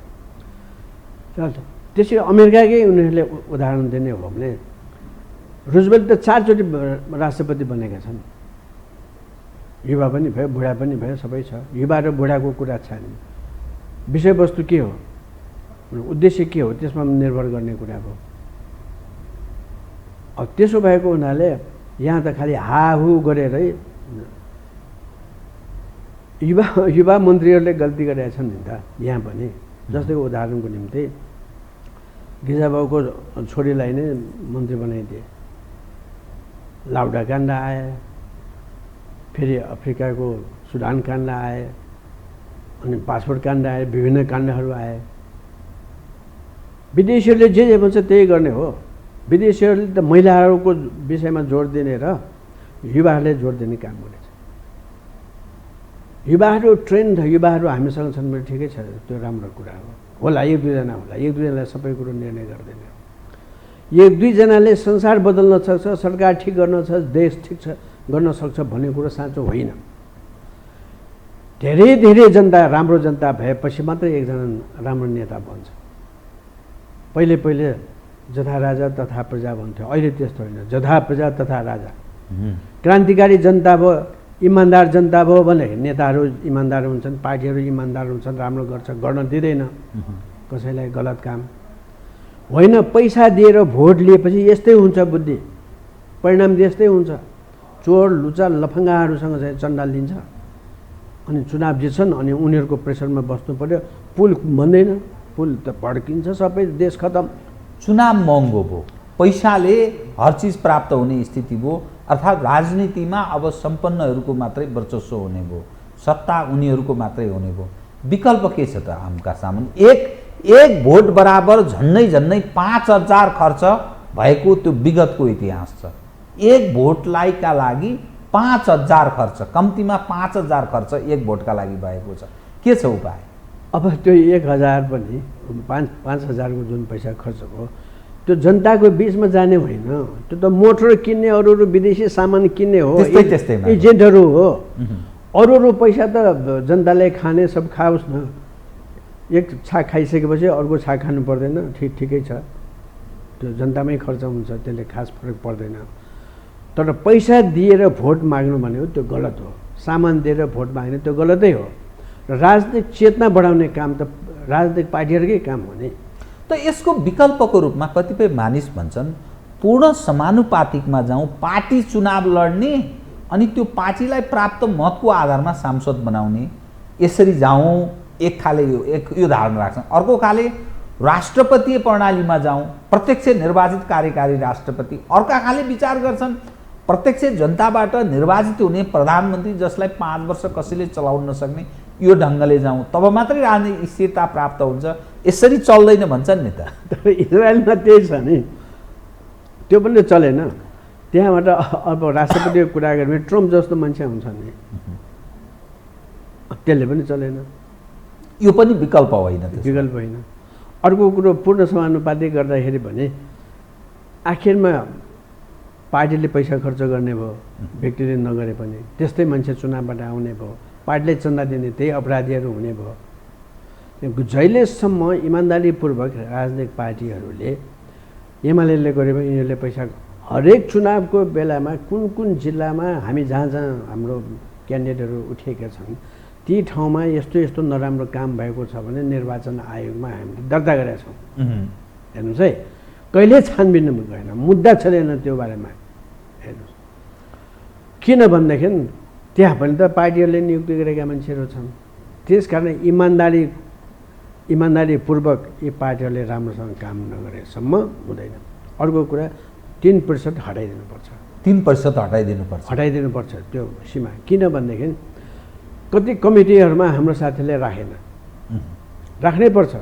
त्यसरी अमेरिकाकै उनीहरूले उदाहरण दिने हो भने रुजवेल्ट त 4 चोटि राष्ट्रपति बनेका छन्। युवा पनि भयो, बुढा पनि भयो, सबै छ। युवा र बुढाको कुरा छ नि, विषयवस्तु के हो, उद्देश्य के हो, त्यसमा निर्भर गर्ने कुरा हो। अब त्यसो भएको हुनाले यहाँ त खालि हाहु गरेरै युवा मन्त्रीहरूले गल्ती गरेका छन् नि त। यहाँ पनि जस्तै उदाहरणको निम्ति गिजाबाबुको छोरीलाई नै मन्त्री बनाइदिए, लाउडा काण्ड आए, फेरि अफ्रिकाको सुडान काण्ड आए, अनि पासपोर्ट काण्ड आए, विभिन्न काण्डहरू आए। विदेशीहरूले जे भन्छ त्यही गर्ने हो। विदेशीहरूले त महिलाहरूको विषयमा जोड दिने र युवाहरूले जोड दिने काम गरेछ। युवाहरू ट्रेन्ड, युवाहरू हामीसँग छन् भने ठिकै छ, त्यो राम्रो कुरा हो। होला एक दुईजना होला, एक दुईजनाले सबै कुरो निर्णय गर्दैन। एक दुईजनाले संसार बदल्न सक्छ, सरकार ठिक गर्न सक्छ, देश ठिक गर्न सक्छ भन्ने कुरो साँचो होइन। धेरै जनता, राम्रो जनता भएपछि मात्रै एकजना राम्रो नेता बन्छ। पहिले जथा राजा तथा प्रजा भन्थ्यो, अहिले त्यस्तो होइन, जथा प्रजा तथा राजा। क्रान्तिकारी जनता भयो, इमान्दार जनता भयो भने नेताहरू इमान्दार हुन्छन्, पार्टीहरू इमान्दार हुन्छन्, राम्रो गर्छ, गर्न दिँदैन कसैलाई गलत काम होइन। पैसा दिएर भोट लिएपछि यस्तै हुन्छ, बुद्धि परिणाम त्यस्तै हुन्छ। चोर लुचा लफङ्गाहरूसँग चाहिँ चन्दा लिन्छ अनि चुनाव जित्छन्, अनि उनीहरूको प्रेसरमा बस्नु पर्यो। पुल भन्दैन, पुल त भड्किन्छ, सबै देश खतम। चुनाव महँगो भयो, पैसाले हर चिज प्राप्त हुने स्थिति भयो, अर्थात् राजनीतिमा अब सम्पन्नहरूको मात्रै वर्चस्व हुने भयो। सत्ता उनीहरूको मात्रै हुने भयो। विकल्प के छ त आमका सामुन्ने? एक भोट बराबर झन्नै 5000 खर्च भएको त्यो विगतको इतिहास छ। एक भोटलाई का लागि 5000 खर्च, कम्तीमा 5000 खर्च एक भोटका लागि भएको छ। के छ उपाय? अब त्यो 1000 पनि 5000 को जुन पैसा खर्च भयो त्यो जनताको बीचमा जाने होइन, त्यो त मोटर किन्ने, अरू विदेशी सामान किन्ने हो, त्यस्तै एजेन्टहरू हो। अरू पैसा त जनताले खाने सब खाओस् न, एक छाक खाइसकेपछि अर्को छाक खानु पर्दैन, ठिकै छ, त्यो जनतामै खर्च हुन्छ, त्यसले खास फरक पर्दैन। तर पैसा दिएर भोट माग्नु भनेको त्यो गलत हो, सामान दिएर भोट माग्ने त्यो गलतै हो। र राजनीतिक चेतना बढाउने काम त राजनीतिक पार्टीहरूकै काम हो नि। त यसको विकल्पको रूपमा कतिपय मानिस भन्छन् पूर्ण समानुपातिकमा जाउँ, पार्टी चुनाव लड्ने अनि त्यो पार्टीलाई प्राप्त मतको आधारमा सांसद बनाउने, यसरी जाउँ। एक खाले यो धारणा राख्छन्। अर्को खाले राष्ट्रपतीय प्रणालीमा जाउँ, प्रत्यक्ष निर्वाचित कार्यकारी राष्ट्रपति। अर्का खाले विचार गर्छन् प्रत्यक्ष जनताबाट निर्वाचित हुने प्रधानमन्त्री जसलाई 5 वर्ष कसैले चलाउन नसक्ने, यो ढङ्गले जाउँ, तब मात्रै राजनीतिक स्थिरता प्राप्त हुन्छ। यसरी चल्दैन भन्छन् नि त। तर इजरायलमा त्यही छ नि, त्यो पनि चलेन। त्यहाँबाट अब राष्ट्रपतिको कुरा गऱ्यो भने ट्रम्प जस्तो मान्छे हुन्छ नि, त्यसले पनि चलेन। यो पनि विकल्प होइन, विकल्प होइन। अर्को कुरो पूर्ण समानुपातिक गर्दाखेरि भने आखिरमा पार्टीले पैसा खर्च गर्ने भयो, व्यक्तिले नगरे पनि। त्यस्तै मान्छे चुनावबाट आउने भयो, पार्टीले चन्दा दिने त्यही अपराधीहरू हुने भयो। जहिलेसम्म इमान्दारीपूर्वक राजनीतिक पार्टीहरूले एमाले गऱ्यो भने यिनीहरूले पैसा हरेक चुनावको बेलामा कुन जिल्लामा हामी जहाँ हाम्रो क्यान्डिडेटहरू उठेका छन् ती ठाउँमा यस्तो नराम्रो काम भएको छ भने निर्वाचन आयोगमा हामीले दर्ता गरेका छौँ। हेर्नुहोस् है, कहिले छानबिन गएन, मुद्दा छैन त्यो बारेमा। हेर्नुहोस्, किन भनेदेखि त्यहाँ पनि त पार्टीहरूले नियुक्ति गरेका मान्छेहरू छन्। त्यसकारण इमान्दारीपूर्वक यी पार्टीहरूले राम्रोसँग काम नगरेसम्म हुँदैन। अर्को कुरा 3% हटाइदिनुपर्छ। 3% हटाइदिनुपर्छ त्यो सीमा। किन भनेदेखि कति कमिटीहरूमा हाम्रो साथीले राखेन, राख्नै पर्छ।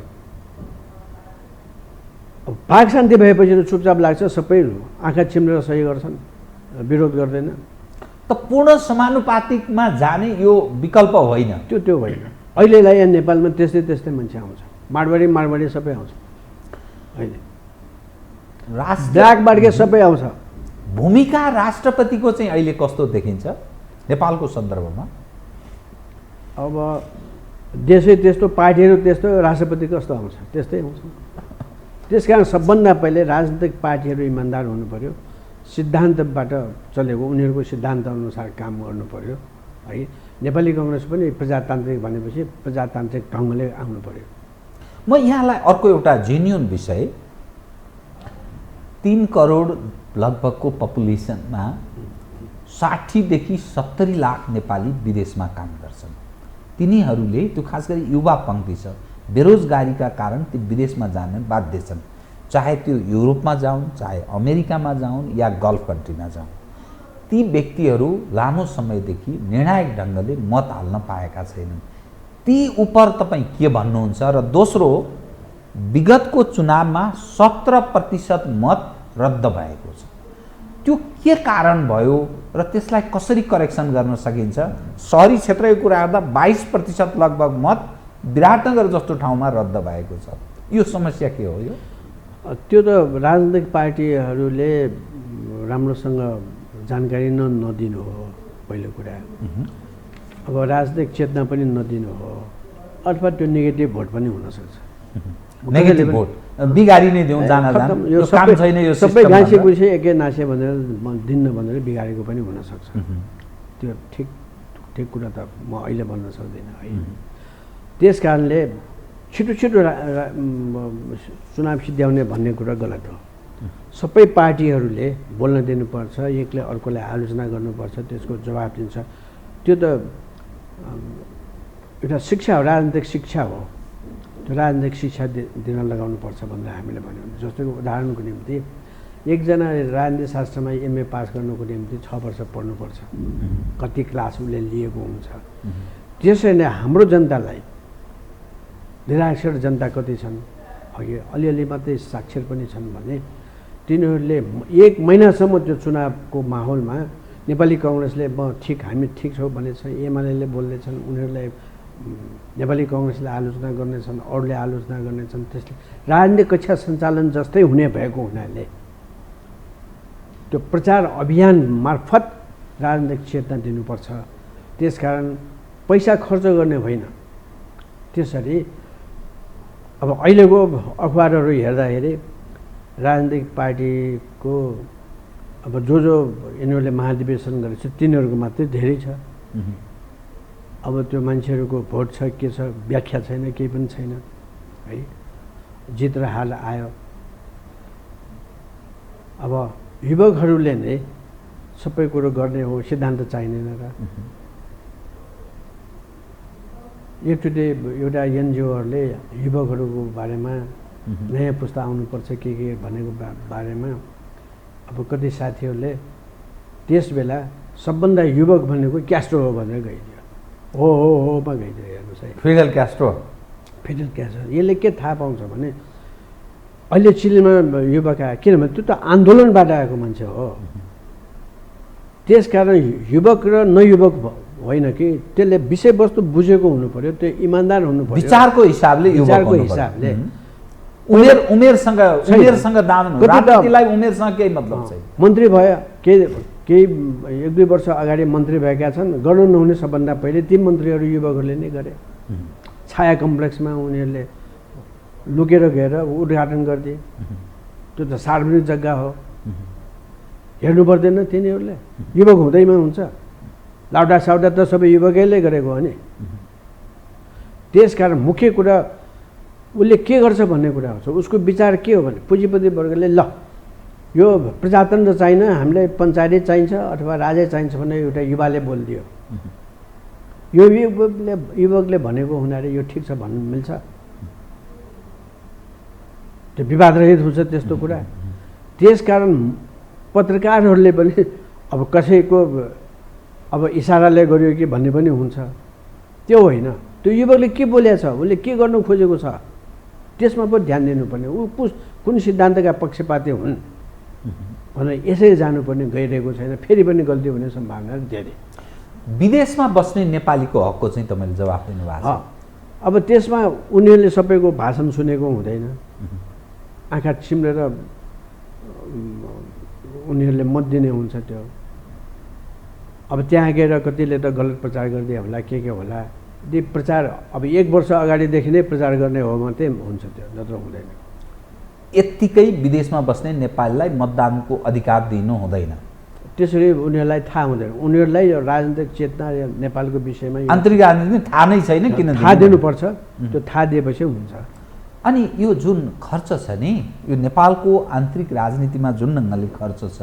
भाग शान्ति भएपछि त चुपचाप लाग्छ, सबै आँखा चिम्लेर सही गर्छन्, विरोध गर्दैन। त पूर्ण समानुपातिकमा जाने यो विकल्प होइन, त्यो होइन। अहिलेलाई यहाँ नेपालमा त्यस्तै मान्छे आउँछ, माडवाडी सबै आउँछ। अहिले ब्ल्याकबाट सबै आउँछ। भूमिका राष्ट्रपतिको चाहिँ अहिले कस्तो देखिन्छ नेपालको सन्दर्भमा? अब देशै त्यस्तो, पार्टीहरू त्यस्तो, राष्ट्रपति कस्तो आउँछ? त्यस्तै आउँछ। त्यसकारण सबभन्दा पहिले राजनीतिक पार्टीहरू इमान्दार हुनु पर्यो, सिद्धान्तबाट चलेको, उनीहरूको सिद्धान्त अनुसार काम गर्नु पर्यो है। नेपाली काङ्ग्रेस पनि प्रजातान्त्रिक भनेपछि प्रजातान्त्रिक ढङ्गले आउनु पर्यो। म यहाँलाई अर्को एउटा जेन्युन विषय, 3 करोड लगभगको पपुलेसनमा 60 देखि 70 लाख नेपाली विदेशमा काम गर्छन्। तिनीहरूले, त्यो खास गरी युवा पङ्क्ति छ, बेरोजगारीका कारण ती विदेशमा जान बाध्य छन्। चाहे त्यो युरोपमा जाउन्, चाहे अमेरिकामा जाउन् या गल्फ कन्ट्रीमा जाउन्। ती व्यक्तिहरू लामो समयदेखि निर्णायक ढङ्गले मत हाल्न पाएका छैनन्। ती उपर तपाईँ के भन्नुहुन्छ? र दोस्रो, विगतको चुनावमा 17% मत रद्द भएको छ, त्यो के कारण भयो र त्यसलाई कसरी करेक्सन गर्न सकिन्छ? सहरी क्षेत्रको कुरा गर्दा 22% लगभग मत विराटनगर जस्तो ठाउँमा रद्द भएको छ। यो समस्या के हो? यो त्यो त राजनीतिक पार्टीहरूले राम्रोसँग जानकारी नदिनु हो पहिलो कुरा। अब राजनीतिक चेतना पनि नदिनु हो, अथवा त्यो नेगेटिभ भोट पनि हुनसक्छ। नेगेटिभ भोट बिगारी नै दिउँ, जान यो काम छैन, यो सबै गाँसे गुसे एकै नासे भनेर दिन्न भनेर बिगारेको पनि हुनसक्छ। त्यो ठिक कुरा त म अहिले भन्न सक्दिनँ है। त्यस कारणले छिटो चुनाव सिद्ध्याउने भन्ने कुरा गलत हो। सबै पार्टीहरूले बोल्न दिनुपर्छ, एकले अर्कोलाई आलोचना गर्नुपर्छ, त्यसको जवाब दिन्छ। त्यो त एउटा शिक्षा हो, राजनीतिक शिक्षा हो। त्यो राजनीतिक शिक्षा दिन लगाउनुपर्छ भनेर हामीले भन्यौँ। जस्तो उदाहरणको निम्ति एकजना राजनीति शास्त्रमा MA पास गर्नुको निम्ति 6 वर्ष पढ्नुपर्छ, कति क्लास उसले लिएको हुन्छ। त्यसैले हाम्रो जनतालाई निरक्षर जनता कति छन्, अघि अलिअलि मात्रै साक्षर पनि छन् भने तिनीहरूले 1 महिनासम्म त्यो चुनावको माहौलमा नेपाली कङ्ग्रेसले हामी ठिक छौँ भनेछ, एमाले बोल्दैछन्, उनीहरूलाई नेपाली कङ्ग्रेसले आलोचना गर्नेछन्, अरूले आलोचना गर्नेछन्। त्यसले राजनीतिक कक्षा सञ्चालन जस्तै हुने भएको हुनाले त्यो प्रचार अभियान मार्फत राजनीतिक चेतना दिनुपर्छ। त्यसकारण पैसा खर्च गर्ने होइन। त्यसरी अब अहिलेको अखबारहरू हेर्दाखेरि राजनीतिक पार्टीको अब जो यिनीहरूले महाधिवेशन गरेछ तिनीहरूको मात्रै धेरै छ। अब त्यो मान्छेहरूको भोट छ के छ व्याख्या छैन, केही पनि छैन है। जित र हार आयो। अब युवकहरूले नै सबै कुरो गर्ने हो, सिद्धान्त चाहिँदैन र एकचोटि एउटा एनजिओहरूले युवकहरूको बारेमा नयाँ पुस्ता आउनुपर्छ के भनेको बारेमा अब कति साथीहरूले त्यस बेला सबभन्दा युवक भनेको क्यास्ट्रो हो भनेर गइदियो। होमा गइदियो। हेर्नुहोस् है, फिडेल क्यास्ट्रो। यसले के थाहा पाउँछ भने अहिले चिलीमा युवक आयो, किनभने त्यो त आन्दोलनबाट आएको मान्छे हो। त्यसकारण युवक र नयुवक होइन कि त्यसले विषयवस्तु बुझेको हुनु पर्यो, त्यो इमान्दार हुनु पर्यो, विचारको हिसाबले उमेरसँग दाम राजनीतिलाई उमेरसँग केही मतलब छैन। मन्त्री भयो, केही 1-2 वर्ष अगाडि मन्त्री भएका छन्, गर्नु नहुने सबभन्दा पहिले ती मन्त्रीहरू युवकहरूले नै गरे। छाया कम्प्लेक्समा उनीहरूले लुकेर गएर उद्घाटन गरिदिए। त्यो त सार्वजनिक जग्गा हो, हेर्नु पर्दैन तिनीहरूले। युवक हुँदैमा हुन्छ, लाउडा साउडा त सबै युवकैले गरेको हो नि। त्यसकारण मुख्य कुरा उसले के गर्छ भन्ने कुरा हुन्छ। उसको विचार के हो भने पुँजीपति वर्गले ल यो प्रजातन्त्र चाहिन, हामीलाई पञ्चायती चाहिन्छ अथवा राजै चाहिन्छ भने एउटा युवाले बोलिदियो। यो युवकले भनेको हुनाले यो ठिक छ भन्नु मिल्छ? त्यो विवादरहित हुन्छ त्यस्तो कुरा। त्यसकारण पत्रकारहरूले पनि अब कसैको अब इसाराले गरियो कि भन्ने पनि हुन्छ। त्यो होइन, त्यो युवकले के बोलेको छ, उसले के गर्नु खोजेको छ त्यसमा पनि ध्यान दिनुपर्ने। ऊ कुन सिद्धान्तका पक्षपाती हुन् भनेर यसरी जानुपर्ने, गइरहेको छैन। फेरि पनि गल्ती हुने सम्भावना धेरै। विदेशमा बस्ने नेपालीको हकको चाहिँ तपाईँले जवाफ दिनुभएको छ। अब त्यसमा उनीहरूले सबैको भाषण सुनेको हुँदैन, आँखा चिम्लेर उनीहरूले मत दिने हुन्छ। त्यो अब त्यहाँ गएर कतिले त गलत प्रचार गरिदिए होला, के होला। त्यो प्रचार अब 1 वर्ष अगाडिदेखि नै प्रचार गर्ने हो मात्रै हुन्छ, त्यो नत्र हुँदैन। यत्तिकै विदेशमा बस्ने नेपालीलाई मतदानको अधिकार दिनु हुँदैन। त्यसरी उनीहरूलाई थाहा हुँदैन। उनीहरूलाई राजनीतिक चेतना नेपालको विषयमा आन्तरिक राजनीति थाहा नै छैन, किन थाहा दिनुपर्छ। त्यो थाहा दिएपछि हुन्छ। अनि यो जुन खर्च छ नि, यो नेपालको आन्तरिक राजनीतिमा जुन ढङ्गले खर्च छ,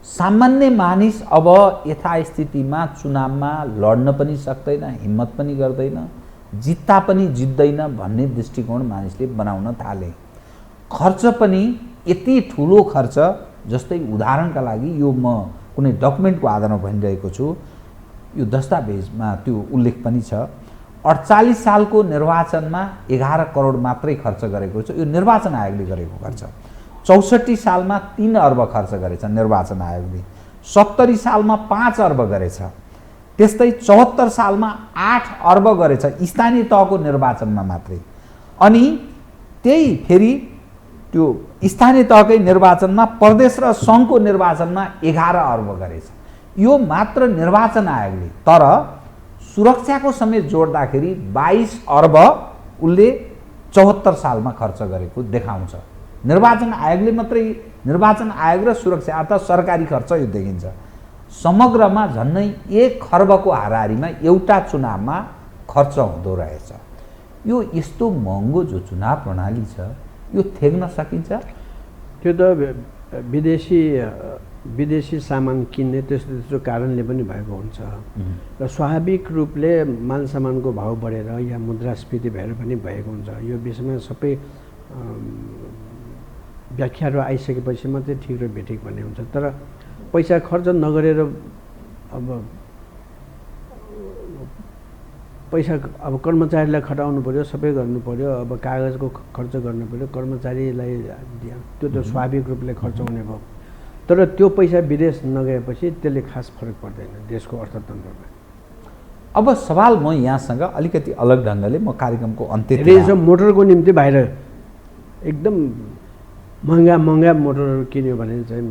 सामान्य मानिस अब यथास्थितिमा चुनावमा लड्न पनि सक्दैन, हिम्मत पनि गर्दैन, जित्ता पनि जित्दैन भन्ने दृष्टिकोण मानिसले बनाउन थाले। खर्च पनि यति ठुलो खर्च, जस्तै उदाहरणका लागि यो म कुनै डकुमेन्टको आधारमा भनिरहेको छु, यो दस्तावेजमा त्यो उल्लेख पनि छ। 48 सालको निर्वाचनमा 11 करोड मात्रै खर्च गरेको छ, यो निर्वाचन आयोगले गरेको खर्च। 64 सालमा 3 अर्ब खर्च गरेछ निर्वाचन आयोगले, 70 सालमा 5 अर्ब गरेछ, त्यस्तै 74 सालमा 8 अर्ब गरेछ स्थानीय तहको निर्वाचनमा मात्रै। अनि त्यही फेरि त्यो स्थानीय तहकै निर्वाचनमा प्रदेश र सङ्घको निर्वाचनमा 11 अर्ब गरेछ। यो मात्र निर्वाचन आयोगले। तर सुरक्षाको समेत जोड्दाखेरि 22 अर्ब उसले 74 सालमा खर्च गरेको देखाउँछ। निर्वाचन आयोगले मात्रै, निर्वाचन आयोग र सुरक्षा अर्थात् सरकारी खर्च यो देखिन्छ। समग्रमा झन्नै 1 खर्बको हाराहारीमा एउटा चुनावमा खर्च हुँदो रहेछ। यो यस्तो महँगो जो चुनाव प्रणाली छ, यो थेग्न सकिन्छ? त्यो त विदेशी सामान किन्ने त्यस्तो कारणले पनि भएको हुन्छ र स्वाभाविक रूपले माल सामानको भाव बढेर या मुद्रास्फीति भएर पनि भएको हुन्छ। यो विषयमा सबै व्याख्याहरू आइसकेपछि मात्रै ठिक र बेठिक भन्ने हुन्छ। तर पैसा खर्च नगरेर अब पैसा अब कर्मचारीलाई खटाउनु पर्यो, सबै गर्नु पर्यो, अब कागजको खर्च गर्नु पर्यो, कर्मचारीलाई त्यो त स्वाभाविक रूपले खर्च हुने भयो। तर त्यो पैसा विदेश नगएपछि त्यसले खास फरक पर्दैन देशको अर्थतन्त्रमा। अब सवाल म यहाँसँग अलिकति अलग ढङ्गले म कार्यक्रमको अन्त्यतिर रेज मोटरको निम्ति बाहिर एकदम महँगा मोटरहरू किन्यो भने चाहिँ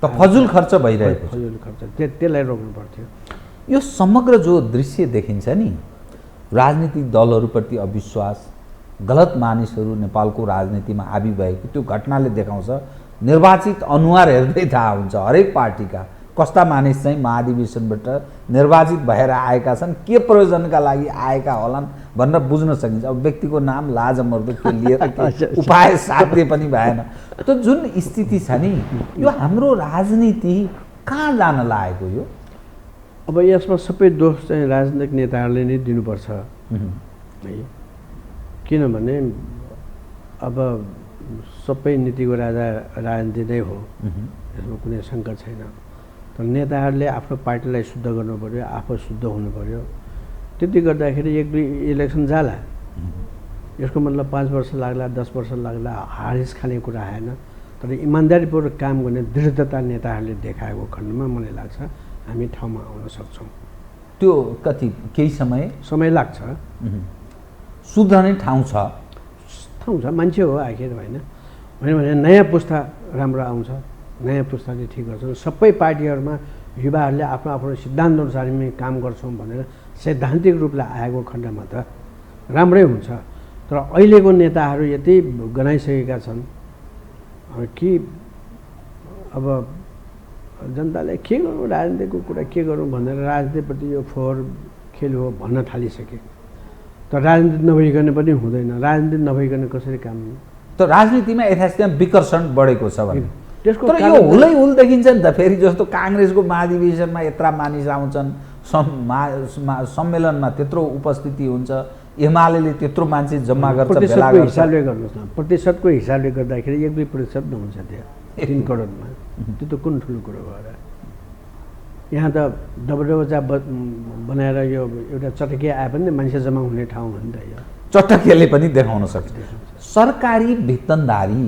त फजुल खर्च भइरहेको छ। फजुल खर्च त्यसलाई रोक्नु पर्थ्यो। यो समग्र जो दृश्य देखिन्छ नि, राजनीतिक दलहरूप्रति अविश्वास, गलत मानिसहरू नेपालको राजनीतिमा हाबी भएको त्यो घटनाले देखाउँछ। निर्वाचित अनुहार हेर्दै थाहा हुन्छ हरेक पार्टीका कस्ता मानिस चाहिँ महाधिवेशनबाट निर्वाचित भएर आएका छन्, के प्रयोजनका लागि आएका होलान् भनेर बुझ्न सकिन्छ। अब व्यक्तिको नाम लाजमर्दो के लिएर उपाय साध्य पनि भएन। त जुन स्थिति छ नि, यो हाम्रो राजनीति कहाँ जान लागेको यो? अब यसमा सबै दोष चाहिँ राजनीतिक नेताहरूले नै दिनुपर्छ है, किनभने अब सबै नीतिको राजा राजनीति नै हो, यसमा कुनै शङ्का छैन। तर नेताहरूले आफ्नो पार्टीलाई शुद्ध गर्नु पर्यो, आफू शुद्ध हुनु पर्यो। त्यति गर्दाखेरि 1-2 इलेक्सन जाला, यसको मतलब 5 वर्ष लाग्ला, 10 वर्ष लाग्ला, हारिस खाने कुरा आएन। तर इमान्दारीपूर्वक काम गर्ने दृढता नेताहरूले देखाएको खण्डमा मलाई लाग्छ हामी ठाउँमा आउन सक्छौँ। त्यो कति केही समय लाग्छ। सुध्रने ठाउँ छ, मान्छे हो आखिर, होइन भने नयाँ पुस्ता राम्रो आउँछ, नयाँ पुस्ताले ठिक गर्छन्। सबै पार्टीहरूमा युवाहरूले आफ्नो आफ्नो सिद्धान्त अनुसार हामी काम गर्छौँ भनेर सैद्धान्तिक रूपले आएको खण्डमा त राम्रै हुन्छ। तर अहिलेको नेताहरू यति गनाइसकेका छन् कि अब जनताले के गर्नु, राजनीतिको कुरा के गरौँ भनेर राजनीतिप्रति यो फोहोर खेल हो भन्न थालिसके। तर राजनीति नभइकन पनि हुँदैन, राजनीति नभइकन कसरी काम? त राजनीतिमा यथास्थिति विकर्षण बढेको छ भने त्यसको तर यो हुलै हुल देखिन्छ नि त। फेरि जस्तो काङ्ग्रेसको महाधिवेशनमा यत्रा मानिस आउँछन्, सम्मेलनमा त्यत्रो उपस्थिति हुन्छ, एमाले त्यत्रो मान्छे जम्मा गर्छ, भेला गर्छ। हिसाबले गर्नुहोस् न, प्रतिशतको हिसाबले गर्दाखेरि 1-2% नहुन्छ त्यो 3 करोडमा। त्यो त कुन ठुलो कुरो भयो र? यहाँ त डबडबजा बनाएर यो एउटा चटके आए पनि मान्छे जम्मा हुने ठाउँ हो नि त। यो चटकेले पनि देखाउन सक्छ। सरकारी वेतनधारी,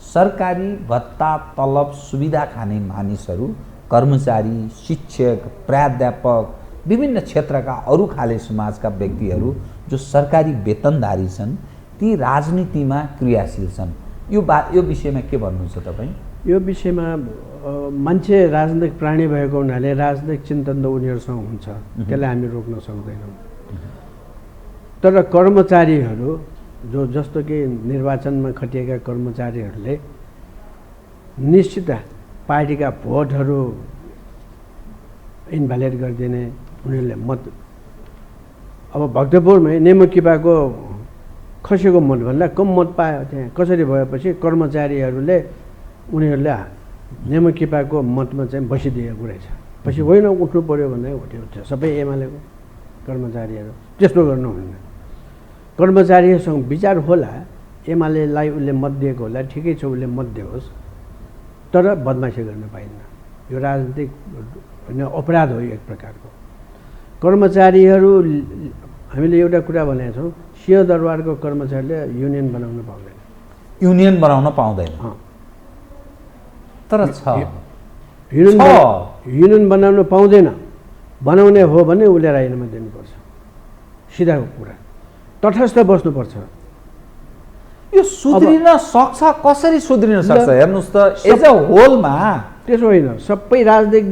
सरकारी भत्ता तलब सुविधा खाने मानिसहरू, कर्मचारी, शिक्षक, प्राध्यापक, विभिन्न क्षेत्रका अरू खाले समाजका व्यक्तिहरू जो सरकारी वेतनधारी छन् ती राजनीतिमा क्रियाशील छन्। यो विषयमा के भन्नुहुन्छ तपाईँ? यो विषयमा मान्छे राजनीतिक प्राणी भएको हुनाले राजनीतिक चिन्तन त उनीहरूसँग हुन्छ, त्यसलाई हामी रोक्न सक्दैनौँ। तर कर्मचारीहरू जो जस्तो कि निर्वाचनमा खटिएका कर्मचारीहरूले निश्चित पार्टीका भोटहरू इन्भ्यालिड गरिदिने, उनीहरूले मत अब भक्तपुरमै नेमुकिपाको खसेको मतभन्दा कम मत पायो त्यहाँ। कसरी भएपछि कर्मचारीहरूले उनीहरूले नेमुकिपाको मतमा चाहिँ बसिदिएको रहेछ। पछि होइन उठ्नु पऱ्यो भने उठ्यो सबै एमालेको कर्मचारीहरू। त्यस्तो गर्नुहुन्न, कर्मचारीहरूसँग विचार होला, एमालेलाई उसले मत दिएको होला, ठिकै छ उसले मत दियोस्, तर बदमासी गर्न पाइन्न। यो राजनीतिक होइन, अपराध हो एक प्रकारको। कर्मचारीहरू हामीले एउटा कुरा भनेका छौँ, सिंहदरबारको कर्मचारीले युनियन बनाउन पाउँदैन। युनियन बनाउन पाउँदैन, तर छ युनियन बनाउन पाउँदैन। बनाउने हो भने उसले राजीनामा दिनुपर्छ, सिधा कुरा। तटस्थ बस्नुपर्छ। यो सुध्रिन सक्छ, कसरी सुध्रिन सक्छ? हेर्नुहोस् त, एज अ होलमा त्यसो होइन, सबै राजनीतिक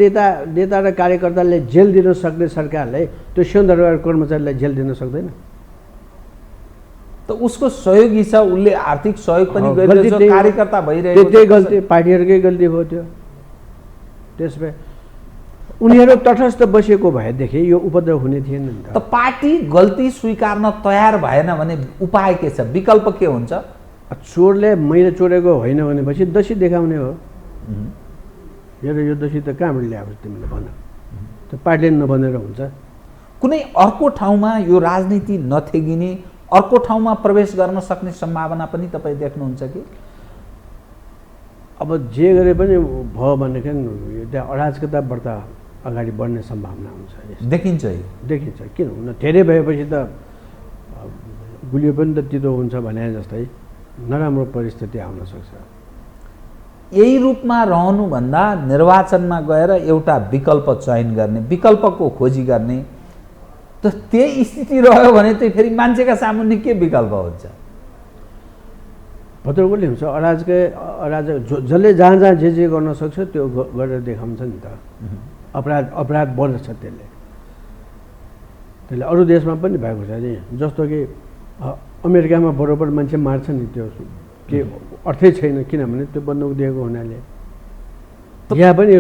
नेता र कार्यकर्ताले जेल दिन सक्ने सरकारले त्यो सिंहदरबार कर्मचारीलाई जेल दिन सक्दैन। त उसको सहयोगी छ, उसले आर्थिक सहयोग पनि गरिरहेछ, कार्यकर्ता भइरहेको, त्यही गल्ती पार्टीहरूकै गल्ती हो त्यो। त्यसमा उनीहरू तटस्थ बसेको भएदेखि यो उपद्रव हुने थिएन नि त। पार्टी गल्ती स्वीकार्न तयार भएन भने उपाय के छ, विकल्प के हुन्छ? चोरले मैले चोरेको होइन भनेपछि दोषी देखाउने हो। यो दोषी त कहाँबाट ल्याएको तिमीले भन, त पार्टीले नबनेर हुन्छ। कुनै अर्को ठाउँमा यो राजनीति नथेगिने, अर्को ठाउँमा प्रवेश गर्न सक्ने सम्भावना पनि तपाईँ देख्नुहुन्छ कि? अब जे गरे पनि भयो भनेदेखि त्यहाँ अराजकता बढ्ता अगाडि बढ्ने सम्भावना हुन्छ। देखिन्छ है, देखिन्छ। किन हुन, धेरै भएपछि त गुलियो पनि त तितो हुन्छ भने जस्तै नराम्रो परिस्थिति आउन सक्छ। यही रूपमा रहनुभन्दा निर्वाचनमा गएर एउटा विकल्प चयन गर्ने, विकल्पको खोजी गर्ने, त त्यही स्थिति रह्यो भने त फेरि मान्छेका सामुन्ने के विकल्प हुन्छ? भद्रकोले हुन्छ अराजक जसले जहाँ जहाँ जे गर्न सक्छ त्यो गरेर देखाउँछ नि त। अपराध बढ्छ त्यसले अरू देशमा पनि भएको छ नि। जस्तो कि अमेरिकामा बरोबर मान्छे मार्छ नि, त्यो के अर्थै छैन, किनभने त्यो बन्दुक दिएको हुनाले। यहाँ पनि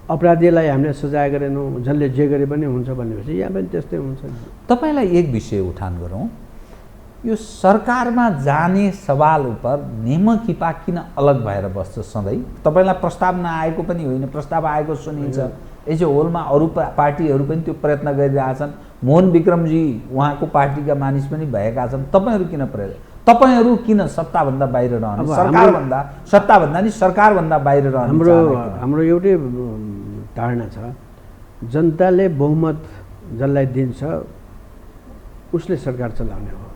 अपराधीलाई हामीले सजाय गरेनौँ, जसले जे गरे पनि हुन्छ भनेपछि यहाँ पनि त्यस्तै हुन्छ। तपाईँलाई एक विषय उठान गरौँ, यो सरकारमा जाने सवाल उप नेमखिपा किन अलग भएर बस्छ सधैँ? तपाईँलाई प्रस्ताव नआएको पनि होइन, प्रस्ताव आएको सुनिन्छ। यसो होलमा अरू पार्टीहरू पनि त्यो प्रयत्न गरिरहेछन्। मोहन विक्रमजी उहाँको पार्टीका मानिस पनि भएका छन्। तपाईँहरू किन सत्ताभन्दा बाहिर रहने? सत्ताभन्दा नि सरकारभन्दा बाहिर रहने? हाम्रो एउटै धारणा छ, जनताले बहुमत जसलाई दिन्छ उसले सरकार चलाउने हो।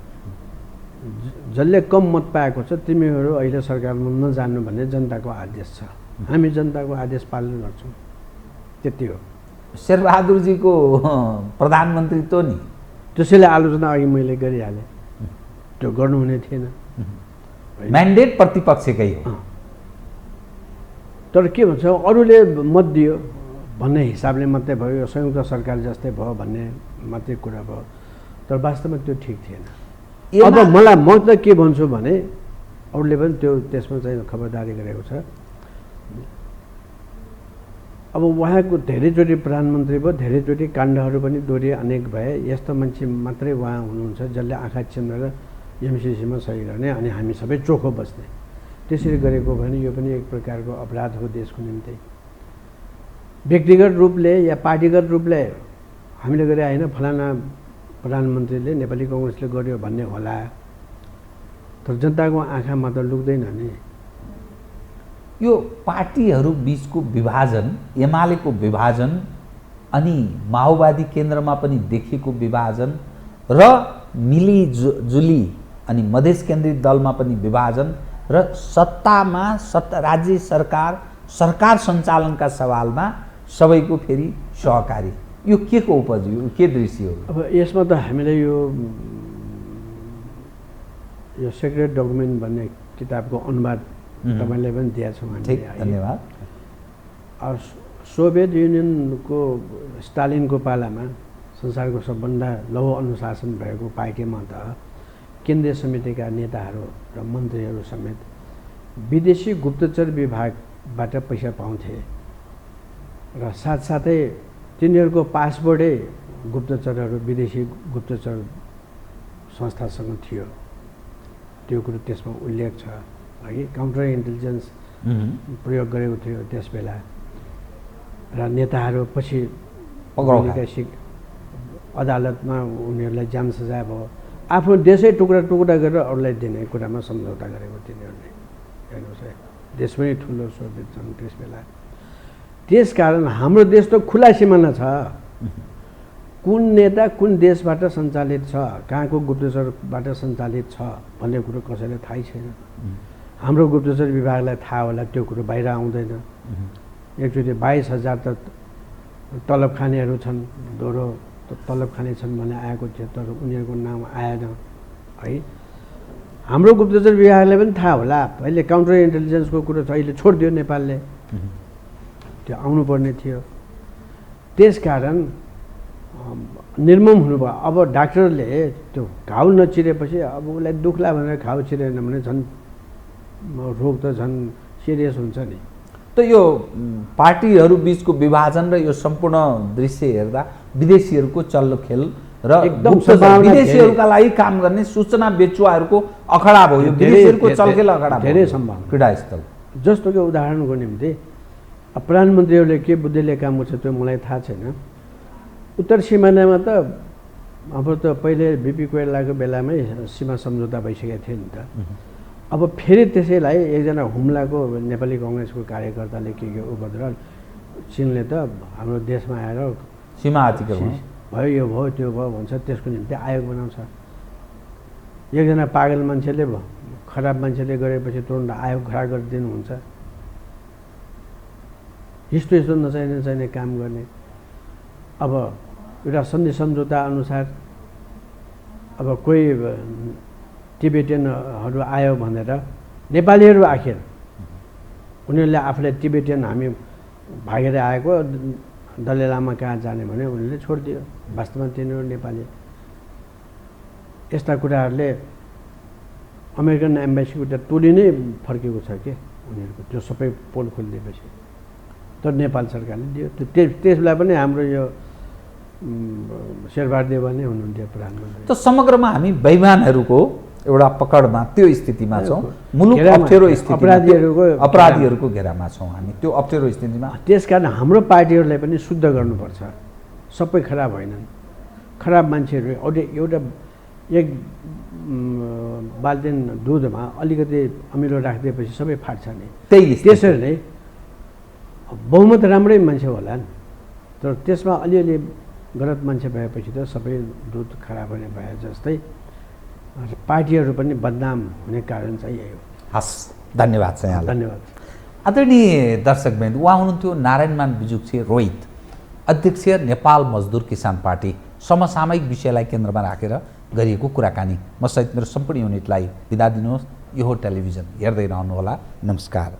जसले कम मत पाएको छ तिमीहरू अहिले सरकारमा नजान्नु भन्ने जनताको आदेश छ। हामी जनताको आदेश पालन गर्छौँ, त्यति हो। शेरबहादुरजीको प्रधानमन्त्रीत्व नि त्यसैले आलोचना अघि मैले गरिहालेँ, त्यो गर्नुहुने थिएन। म्यान्डेट प्रतिपक्षकै हो, तर के भन्छ अरूले मत दियो भन्ने हिसाबले मात्रै भयो, यो संयुक्त सरकार जस्तै भयो भन्ने मात्रै कुरा भयो, तर वास्तवमा त्यो ठिक थिएन। अब म त के भन्छु भने अरूले पनि त्यसमा चाहिँ खबरदारी गरेको छ। अब उहाँको धेरैचोटि प्रधानमन्त्री भयो, धेरैचोटि काण्डहरू पनि दोहोरिए, अनेक भए। यस्तो मान्छे मात्रै उहाँ हुनुहुन्छ जसले आँखा चिम्लेर एमसिसीमा सही गर्ने अनि हामी सबै चोखो बस्ने। त्यसरी गरेको भने यो पनि एक प्रकारको अपराध हो देशको निम्ति। व्यक्तिगत रूपले या पार्टीगत रूपले हामीले गरे होइन, फलाना प्रधानमन्त्रीले नेपाली काङ्ग्रेसले गर्यो भन्ने होला, तर जनताको आँखामा त लुक्दैन नि। यो पार्टीहरू बिचको विभाजन, एमालेको विभाजन अनि माओवादी केन्द्रमा पनि देखिएको विभाजन र मिलिजुली अनि मधेस केन्द्रित दलमा पनि विभाजन र सत्तामा राज्य सरकार सञ्चालनका सवालमा सबैको फेरि सहकारी, यो के को उपज हो, के दृश्य हो? अब यसमा त हामीले यो सिक्रेट डकुमेन्ट भन्ने किताबको अनुवाद तपाईँले पनि दिएछौँ हामीले। धन्यवाद। सोभियत युनियनको स्टालिनको पालामा संसारको सबभन्दा लौ अनुशासन भएको पार्टीमा त केन्द्रीय समितिका नेताहरू र मन्त्रीहरू समेत विदेशी गुप्तचर विभागबाट पैसा पाउँथे र साथसाथै तिनीहरूको पासपोर्टै गुप्तचरहरू विदेशी गुप्तचर संस्थासँग थियो। त्यो कुरो त्यसमा उल्लेख छ है। काउन्टर इन्टेलिजेन्स प्रयोग गरेको थियो त्यस बेला र नेताहरू पछि अदालतमा उनीहरूलाई जान सजाय भयो। आफ्नो देशै टुक्रा टुक्रा गरेर अरूलाई दिने कुरामा सम्झौता गरेको तिनीहरूले। हेर्नुहोस् है, देश पनि ठुलो सोभियत सङ्घ त्यस बेला। त्यसकारण हाम्रो देश त खुला सिमाना छ। कुन नेता कुन देशबाट सञ्चालित छ, कहाँको गुप्तचरबाट सञ्चालित छ भन्ने कुरो कसैलाई थाहै छैन। हाम्रो गुप्तचर विभागलाई थाहा होला, त्यो कुरो बाहिर आउँदैन। एकचोटि 22,000 त तलब खानेहरू छन्, दोहोरो तलब खाने छन् भने आएको थियो, तर उनीहरूको नाम आएन है। हाम्रो गुप्तचर विभागलाई पनि थाहा होला। अहिले काउन्टर इन्टेलिजेन्सको कुरो छ, अहिले छोडिदियो नेपालले, त्यो आउनुपर्ने थियो। त्यसकारण निर्मम हुनुभयो। अब डाक्टरले त्यो घाउ नचिरेपछि अब उसलाई दुख्ला भनेर घाउ चिरेन भने झन् रोग त झन् सिरियस हुन्छ नि। त यो पार्टीहरू बिचको विभाजन र यो सम्पूर्ण दृश्य हेर्दा विदेशीहरूको चल्लो खेल र विदेशीहरूका लागि काम गर्ने सूचना बेचुवाहरूको अखडा भयो। यो विदेशीहरूको चलखेल अखडा धेरै सम्भावना क्रीडास्थल। जस्तो कि उदाहरणको निम्ति प्रधानमन्त्रीहरूले के बुद्धिले काम गर्छ त्यो मलाई थाहा छैन। उत्तर सिमानामा त अब त पहिले बिपी कोइरालाको बेलामै सीमा सम्झौता भइसकेको थियो नि त। अब फेरि त्यसैलाई एकजना हुम्लाको नेपाली काङ्ग्रेसको कार्यकर्ताले के उपद्रव चिनले त हाम्रो देशमा आएर सीमा अतिक्रमण भयो यो भयो त्यो भयो भन्छ, त्यसको निम्ति आयोग बनाउँछ। एकजना पागल मान्छेले खराब मान्छेले गरेपछि तुरन्त आयोग खडा गरिदिनुहुन्छ। यस्तो यस्तो नचाहिने काम गर्ने। अब एउटा सन्धि सम्झौता अनुसार अब कोही टिबेटियनहरू आयो भनेर नेपालीहरू आखिर उनीहरूले आफूलाई टिबेटियन हामी भागेर आएको दलाई लामा कहाँ जाने भने उनीहरूले छोडिदियो। वास्तवमा तिनीहरू नेपाली। यस्ता कुराहरूले अमेरिकन एम्बेसीको त टोली नै फर्केको छ कि उनीहरूको त्यो सबै पोल खोलिदिएपछि। तर नेपाल सरकारले दियो। त्यसलाई पनि हाम्रो यो शेरबहादुर देउवा नै हुनुहुन्थ्यो प्रधानमन्त्री। त समग्रमा हामी बेइमानहरूको एउटा पकडमा त्यो स्थितिमा छौँ, मुलुक अप्ठ्यारो स्थितिमा, अपराधीहरूको घेरामा छौँ हामी, त्यो अप्ठ्यारो स्थितिमा। त्यसकारण हाम्रो पार्टीहरूलाई पनि शुद्ध गर्नुपर्छ। सबै खराब होइनन्। खराब मान्छेहरू एउटा एक बाल्टिन दुधमा अलिकति अमिलो राखिदिएपछि सबै फाट्छ नि। त्यसरी नै बहुमत राम्रै मान्छे होलान्, तर त्यसमा अलिअलि गलत मान्छे भएपछि त सबै दुध खराब हुने भए जस्तै पार्टीहरू पनि बदनाम हुने कारण चाहिँ यही हो। हस्, धन्यवाद छ यहाँलाई। धन्यवाद। आदरणीय दर्शकवृन्द, उहाँ हुनुहुन्थ्यो नारायणमान बिजुक्छे रोहित, अध्यक्ष नेपाल मजदुर किसान पार्टी। समसामयिक विषयलाई केन्द्रमा राखेर गरिएको कुराकानी। म सहित मेरो सम्पूर्ण युनिटलाई बिदा दिनुहोस्। यो हो टेलिभिजन, हेर्दै रहनुहोला। नमस्कार।